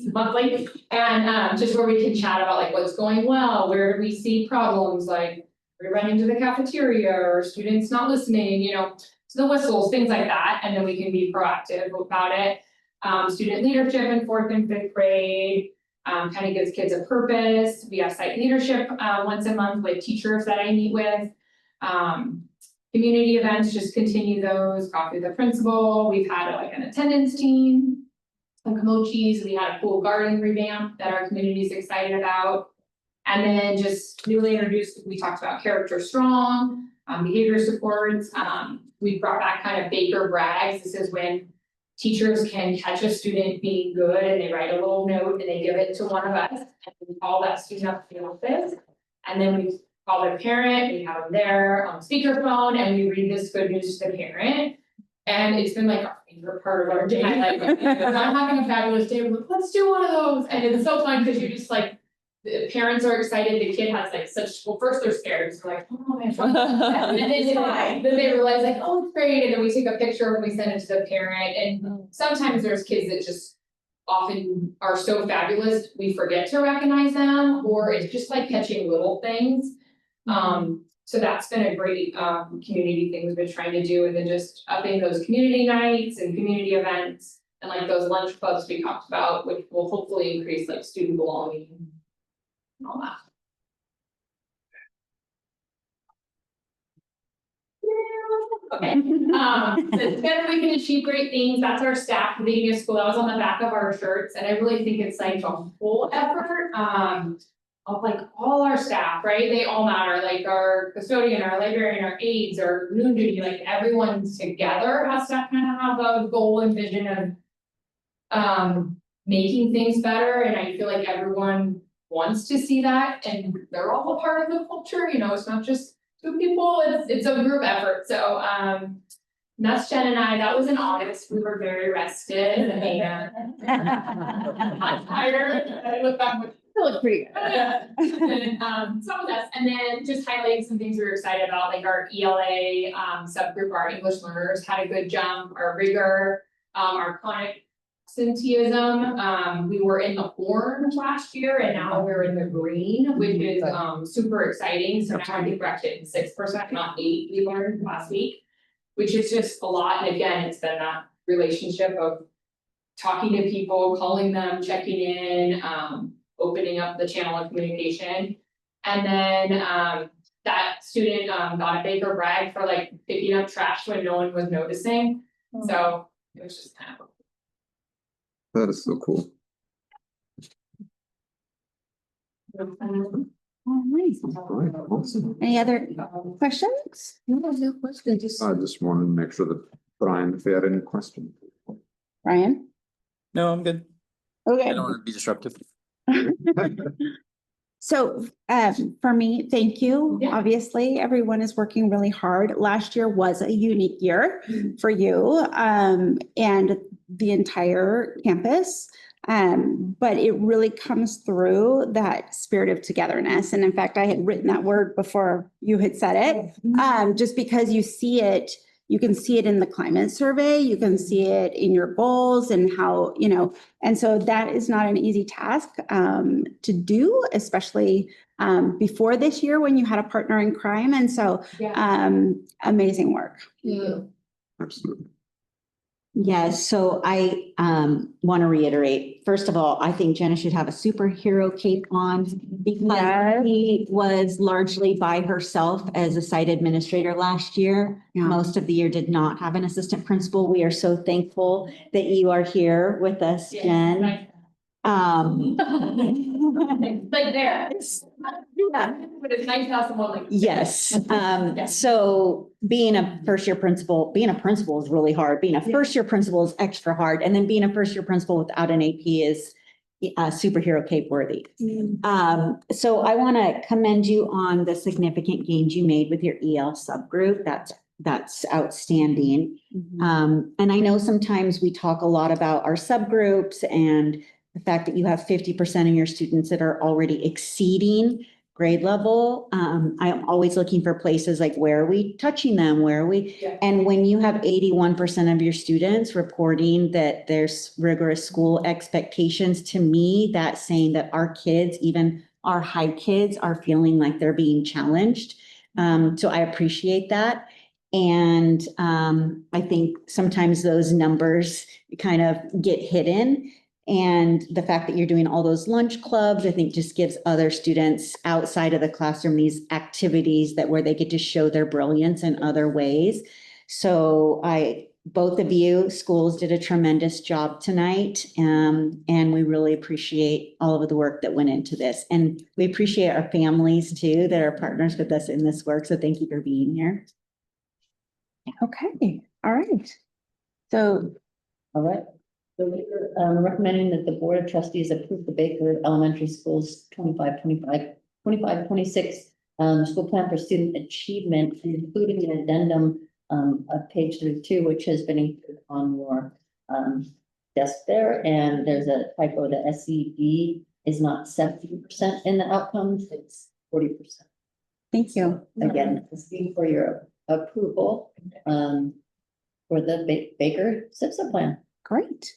monthly, and just where we can chat about like what's going well, where do we see problems, like we run into the cafeteria or students not listening, you know, to the whistles, things like that, and then we can be proactive about it. Student leadership in 4th and 5th grade, kind of gives kids a purpose. We have site leadership once a month with teachers that I meet with. Community events, just continue those, coffee with the principal. We've had like an attendance team. Komochis, we had a cool garden revamp that our community is excited about. And then just newly introduced, we talked about Character Strong, behavior supports. We brought back kind of Baker Brags. This is when teachers can catch a student being good and they write a little note and they give it to one of us. And we call that student up to the office. And then we call their parent, we have them there on speakerphone and we read this good news to the parent. And it's been like our favorite part of our day. Like, I'm having a fabulous day, we're like, let's do one of those. And it's so fun because you just like, the parents are excited, the kid has like such, well, first they're scared, so like, oh my god. And then they realize like, oh, it's great, and then we take a picture and we send it to the parent, and sometimes there's kids that just often are so fabulous, we forget to recognize them, or it's just like catching little things. So that's been a great community thing we've been trying to do, and then just upping those community nights and community events. And like those lunch clubs we talked about, which will hopefully increase like student belonging. And all that. Okay, so together we can achieve great things, that's our staff leading a school, that was on the back of our shirts, and I really think it's like a whole effort, of like all our staff, right, they all matter, like our custodian, our librarian, our aides, our noon duty, like everyone together has to kind of have a goal and vision of making things better, and I feel like everyone wants to see that, and they're all a part of the culture, you know, it's not just two people, it's a group effort, so that's Jen and I, that was in August, we were very rested and I'm tired, I look back with. You look pretty good. And some of us, and then just highlighting some things we were excited about, like our ELA subgroup, our English learners had a good jump, our rigor, our chronic absenteeism, we were in the orange last year and now we're in the green, which is super exciting. So now I think we're actually at 6%, not 8%, we learned last week, which is just a lot. And again, it's been that relationship of talking to people, calling them, checking in, opening up the channel of communication. And then that student got a Baker brag for like picking up trash when no one was noticing. So it was just kind of. That is so cool. All right. All right, awesome. Any other questions? No question, just. I just wanted to make sure that Brian, if he had any questions. Brian? No, I'm good. Okay. I don't want to be disruptive. So, for me, thank you. Yeah. Obviously, everyone is working really hard. Last year was a unique year for you, and the entire campus. But it really comes through that spirit of togetherness. And in fact, I had written that word before you had said it, just because you see it. You can see it in the climate survey, you can see it in your goals and how, you know, and so that is not an easy task to do, especially before this year when you had a partner in crime. And so amazing work. Yeah. Absolutely. Yes, so I want to reiterate, first of all, I think Jenna should have a superhero cape on because she was largely by herself as a site administrator last year. Yeah. Most of the year did not have an assistant principal. We are so thankful that you are here with us, Jen. Like there. Yeah. But it's nice to have someone like. Yes, so being a first-year principal, being a principal is really hard. Being a first-year principal is extra hard. And then being a first-year principal without an AP is superhero cape worthy. So I want to commend you on the significant gains you made with your EL subgroup. That's outstanding. And I know sometimes we talk a lot about our subgroups and the fact that you have 50% of your students that are already exceeding grade level. I'm always looking for places like, where are we touching them? Where are we? Yeah. And when you have 81% of your students reporting that there's rigorous school expectations, to me, that's saying that our kids, even our high kids, are feeling like they're being challenged. So I appreciate that. And I think sometimes those numbers kind of get hidden. And the fact that you're doing all those lunch clubs, I think just gives other students outside of the classroom these activities where they get to show their brilliance in other ways. So both of you schools did a tremendous job tonight. And we really appreciate all of the work that went into this. And we appreciate our families too, that are partners with us in this work. So thank you for being here. Okay, all right. So, All right. So we're recommending that the Board of Trustees approve the Baker Elementary Schools 25-26 school plan for student achievement, including an addendum of page 32, which has been included on your desk there. And there's a typo, the SED is not 70% in the outcomes, it's 40%. Thank you. Again, asking for your approval, for the Baker SIPSA plan. Great.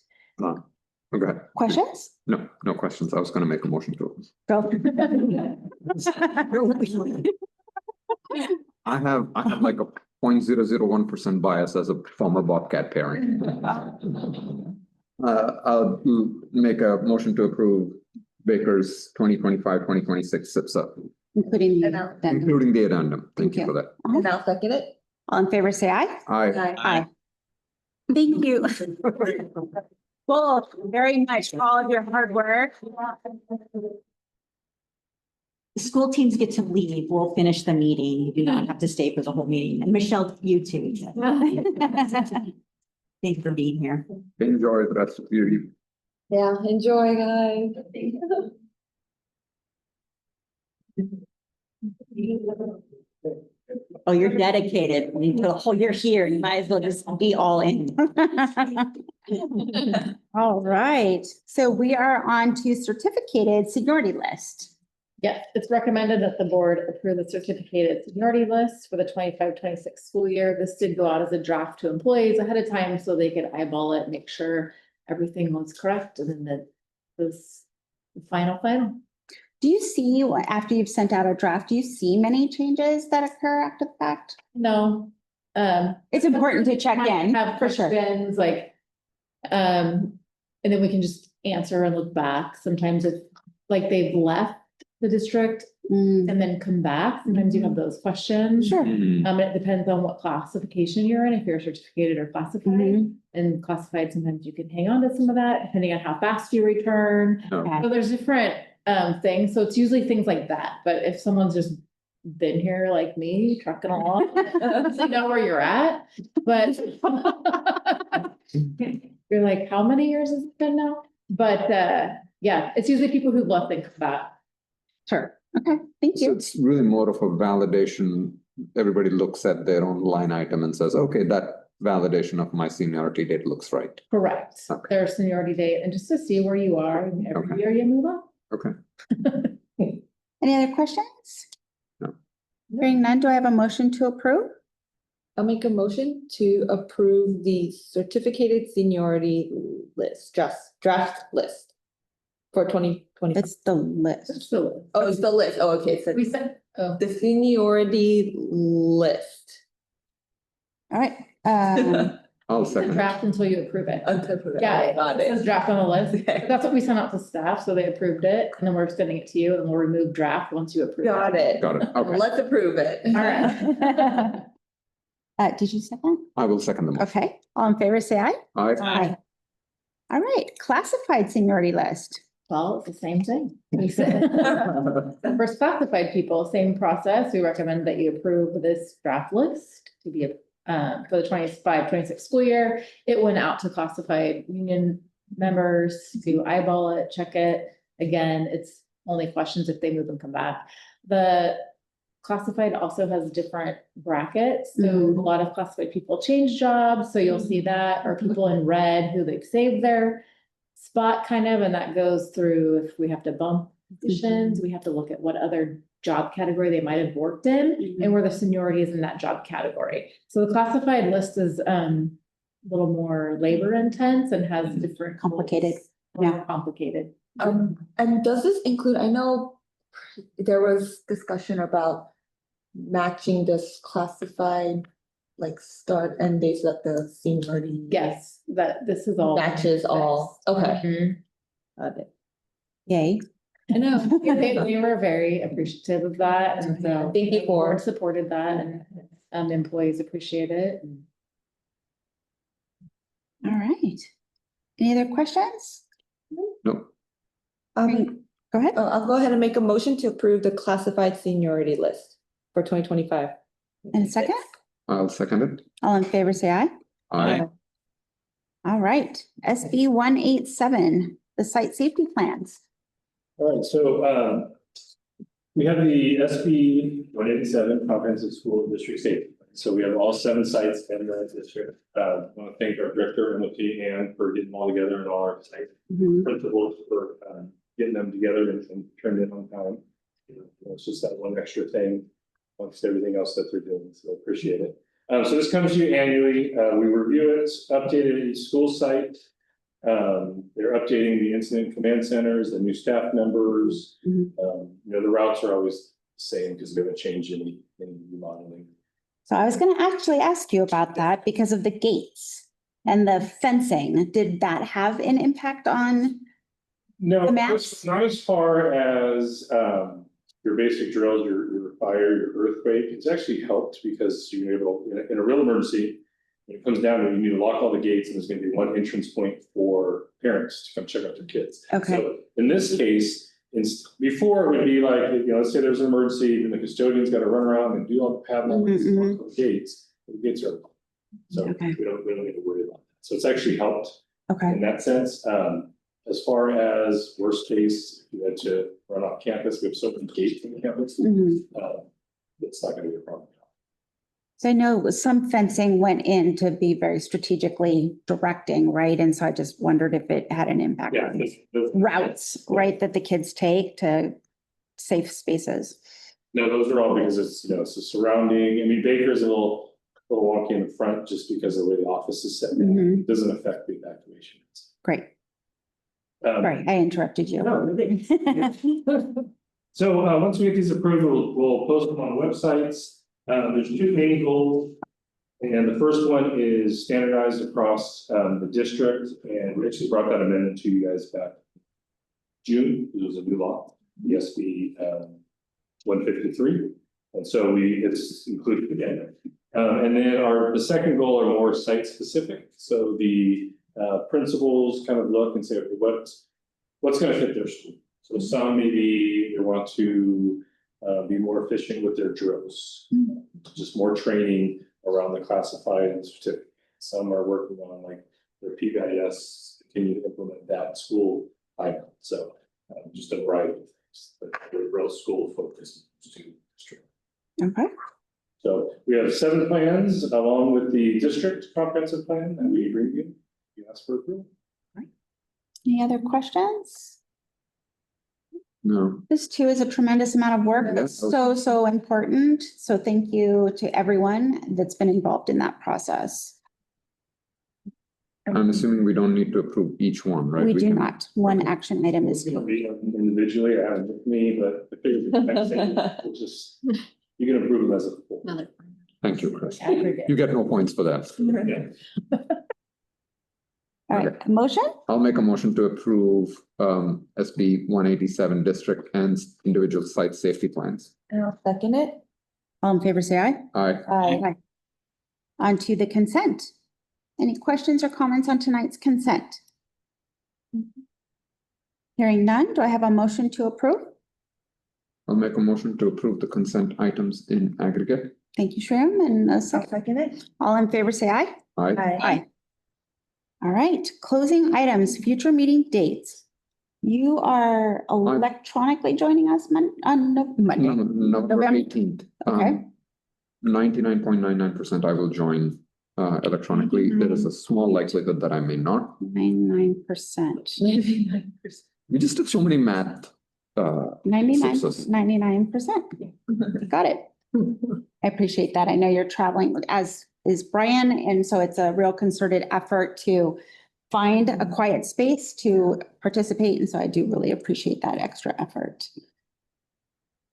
Okay, Questions? no questions. I was gonna make a motion to. Go. I have like a 0.001% bias as a former Bobcat parent. I'll make a motion to approve Baker's 2025-2026 SIPSA, Including the And including the addendum. Thank you for that. And I'll second it. all in favor, say aye. Aye. Aye. Thank you. Well, very much for all of your hard work. The school teams get to leave. We'll finish the meeting. You do not have to stay for the whole meeting. And Michelle, you too. Thank you for being here. Enjoy the rest of your evening. Yeah, enjoy, guys. Oh, you're dedicated. You're here. You might as well just be all in. All right, so we are on to certificated seniority list. Yes, it's recommended that the board approve the certificated seniority list for the 25-26 school year. This did go out as a draft to employees ahead of time so they could eyeball it, make sure everything was correct, and then that was the final. Do you see, after you've sent out a draft, do you see many changes that occur after the fact? No. It's important to check in, Have for sure. questions like, and then we can just answer and look back. Sometimes if, like, they've left the district Mm, and then come back, sometimes you have those questions. Sure. It depends on what classification you're in, if you're certificated or classified. Mhm. And classified, sometimes you can hang on to some of that, depending on how fast you return. Okay. So there's different things, so it's usually things like that, but if someone's just been here like me, trucking along, you know where you're at, but you're like, how many years has it been now? But yeah, it's usually people who've left and come back. Sure, okay, thank So you. it's really more of a validation. Everybody looks at their own line item and says, okay, that validation of my seniority date looks right. Correct. Okay. Their seniority date, and just to see where you are, and every Okay. year you move up. Okay. Any other questions? No. Hearing none, do I have a motion to approve? I'll make a motion to approve the certificated seniority list, draft list for 2020. It's the list. So Oh, it's the list. Oh, okay, so we said, oh, the seniority list. All right, I'll second it. draft until you approve it. Yeah, Yeah, got it says it. draft on the list. Okay. That's what we sent out to staff, so they approved it, and then we're sending it to you, and we'll remove draft once you approve it. Got it. Got it. Okay. Let's approve it. All right. Did you second? I will second the motion. Okay, all in favor, say aye. Aye. All right, classified seniority list. Well, it's the same thing. We said, for classified people, same process. We recommend that you approve this draft list to be for the 25-26 school year. It went out to classified union members to eyeball it, check it. Again, it's only questions if they move and come back. The classified also has different brackets. So Mhm. a lot of classified people change jobs, so you'll see that, or people in red who they've saved their spot kind of, and that goes through if we have to bump positions, we have to look at what other job category they might have worked in and where the seniority is in that job category. So the classified list is a little more labor intense and has different. Complicated, More yeah. complicated. And does this include, I know there was discussion about matching this classified, like start and dates that the seniority. Yes, that this is all. Matches all, okay. Mhm. Yay. I know. They were very appreciative of that, and so. Thank you the for- board supported that, and employees appreciate it. All right. Any other questions? No, Go ahead. I'll go ahead and make a motion to approve the classified seniority list for 2025. And a second? I'll second it. All in favor, say aye. Aye. All right, SB 187, the site safety plans. All right, so we have the SB 187 Comprehensive School District Safety Plan. So we have all 7 sites in the district. I want to thank our director, Emily Ann, for getting them all together and all our site Mhm. principals for getting them together and turned in on time. It's just that one extra thing amongst everything else that they're doing, so I appreciate it. So this comes to you annually, we review it, updated each school site. They're updating the incident command centers, the new staff members. The routes are always the same because we haven't changed any remodeling. So I was gonna actually ask you about that because of the gates and the fencing. Did that have an impact on? No, The maps? not as far as your basic drills, your fire, your earthquake. It's actually helped because you're able, in a real emergency, when it comes down to, you need to lock all the gates and there's gonna be one entrance point for parents to come check out their kids. Okay. So in this case, before it would be like, let's say there's an emergency and the custodian's gotta run around and do all the padlocks, lock all the gates. The gates are, so Okay. we don't need to worry about that. So it's actually helped Okay, in that sense. As far as worst case, if you had to run off campus, we have so many gates in the campus, it's not gonna be a problem. so I know some fencing went in to be very strategically directing, right? And so I just wondered if it had an impact Yeah. on those- routes, right, that the kids take to safe spaces. No, those are all because it's a surrounding, I mean, Baker's a little wonky in the front just because of the way the office is set. It doesn't affect the evacuation. Great, right, I interrupted you. So once we get these approved, we'll post them on websites. There's two main goals. And the first one is standardized across the district, and we actually brought that amendment to you guys back June. It was a new law, the SB 153. And so it's included again. And then the second goal are more site specific. So the principals kind of look and say, okay, what's going to fit their school? So some maybe they want to be more efficient with their drills, just more training around the classified certificate. Some are working on like their PBIS, continue to implement that in school. So just a variety of things, but the real school focused student district. Okay, So we have 7 plans along with the district comprehensive plan that we reviewed. You asked for approval. any other questions? No, This too is a tremendous amount of work, but so important. So thank you to everyone that's been involved in that process. I'm assuming we don't need to approve each one, right? We do can- not. One action item is. You can read them individually, I haven't with me, but I figured the next thing, we'll just, you can approve them as a whole. Thank you, Chris. You get no points for that. Yeah. All right, motion? I'll make a motion to approve SB 187 district and individual site safety plans. And I'll second it. All in favor, say aye. Aye. Aye. On to the consent. Any questions or comments on tonight's consent? Hearing none, do I have a motion to approve? I'll make a motion to approve the consent items in aggregate. Thank you, Shreya, and a I'll second. second it. All in favor, say aye. Aye. Aye. All right, closing items, future meeting dates. You are electronically joining us on Monday. November November. 18th. Okay. 99.99% I will join electronically. There is a small likelihood that I may not. 99%. Maybe 9%. We just did so many math. 99%. Got it. I appreciate that. I know you're traveling, as is Brian, and so it's a real concerted effort to find a quiet space to participate, and so I do really appreciate that extra effort.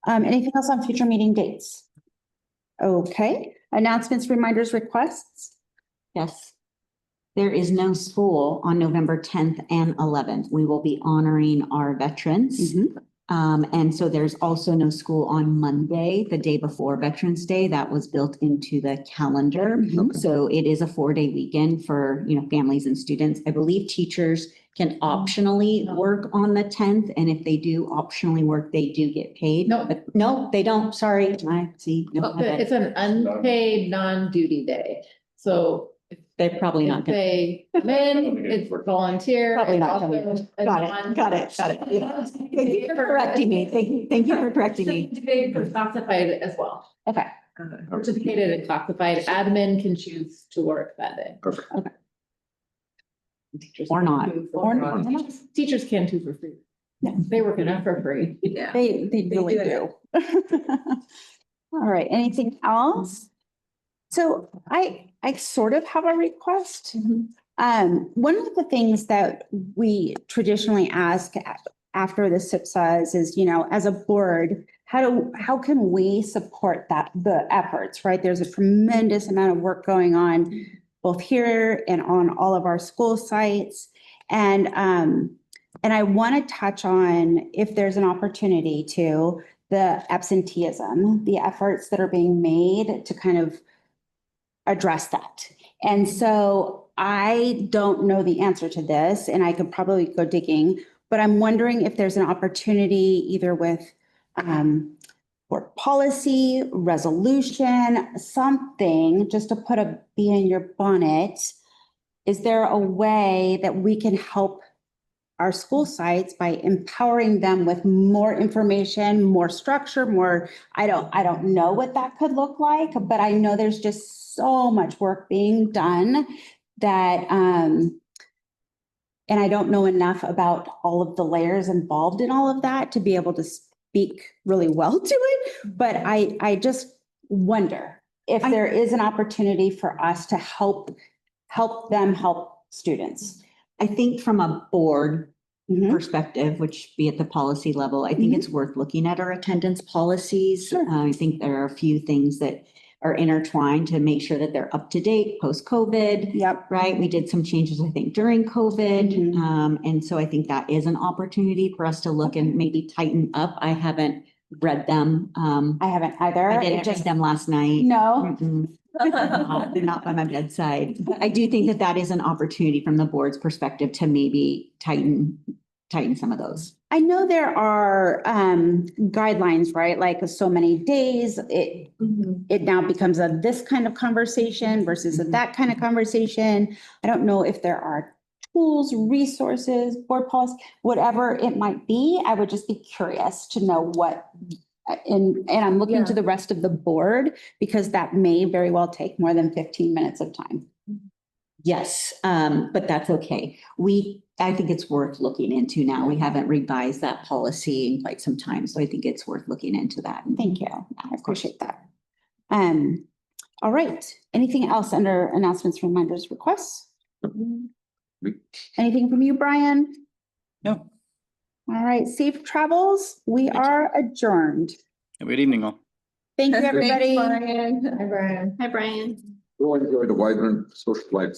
Anything else on future meeting dates? Okay, announcements, reminders, requests? Yes. There is no school on November 10th and 11th. We will be honoring our veterans. And so there's also no school on Monday, the day before Veterans Day. That was built into the calendar. So it is a 4-day weekend for, families and students. I believe teachers can optionally work on the 10th. And if they do optionally work, they do get paid. No. But no, they don't. Sorry. I see. No, I bet. It's an unpaid, non-duty day, so They're probably not gonna. they come in, it's volunteer. Probably not also coming. a Got it. non- Got it. Thank you for correcting me. Thank you for correcting me. Certificated for classified as well. Okay. Certificated and classified admin can choose to work that day. Perfect. Teachers Or can not. too Or for- not. Teachers can too for free. They work it out for free. Yeah. They really do do. All right, anything else? So I sort of have a request. One of the things that we traditionally ask after the SIPSAs is, you know, as a board, how can we support the efforts, right? There's a tremendous amount of work going on both here and on all of our school sites. And I want to touch on, if there's an opportunity to, the absenteeism, the efforts that are being made to kind of address that. And so I don't know the answer to this, and I could probably go digging, but I'm wondering if there's an opportunity either with board policy, resolution, something, just to put a bee in your bonnet. Is there a way that we can help our school sites by empowering them with more information, more structure, more, I don't know what that could look like, but I know there's just so much work being done that, and I don't know enough about all of the layers involved in all of that to be able to speak really well to it. But I just wonder if there is an opportunity for us to help them help students. I think from a board Mhm. perspective, which be at the policy level, I think it's worth looking at our attendance policies. Sure. I think there are a few things that are intertwined to make sure that they're up to date post-COVID. Yep. Right? We did some changes, I think, during COVID. And so I think that is an opportunity for us to look and maybe tighten up. I haven't read them. I haven't either. I didn't read them last night. No. Mm-mm. They're not by my bedside. But I do think that that is an opportunity from the board's perspective to maybe tighten some of those. I know there are guidelines, right? Like so many days, it now becomes a this kind of conversation versus a that kind of conversation. I don't know if there are tools, resources, board policy, whatever it might be. I would just be curious to know what, and I'm looking to the rest of the board because that may very well take more than 15 minutes of time. Yes, but that's okay. I think it's worth looking into now. We haven't revised that policy in quite some time, so I think it's worth looking into that. Thank you. I appreciate that. All right. Anything else under announcements, reminders, requests? Anything from you, Brian? No. All right. Safe travels. We are adjourned. Have a good evening, all. Thank you, everybody. Thanks, Brian. Hi, Brian. Hi, Brian. Go enjoy the vibrant social life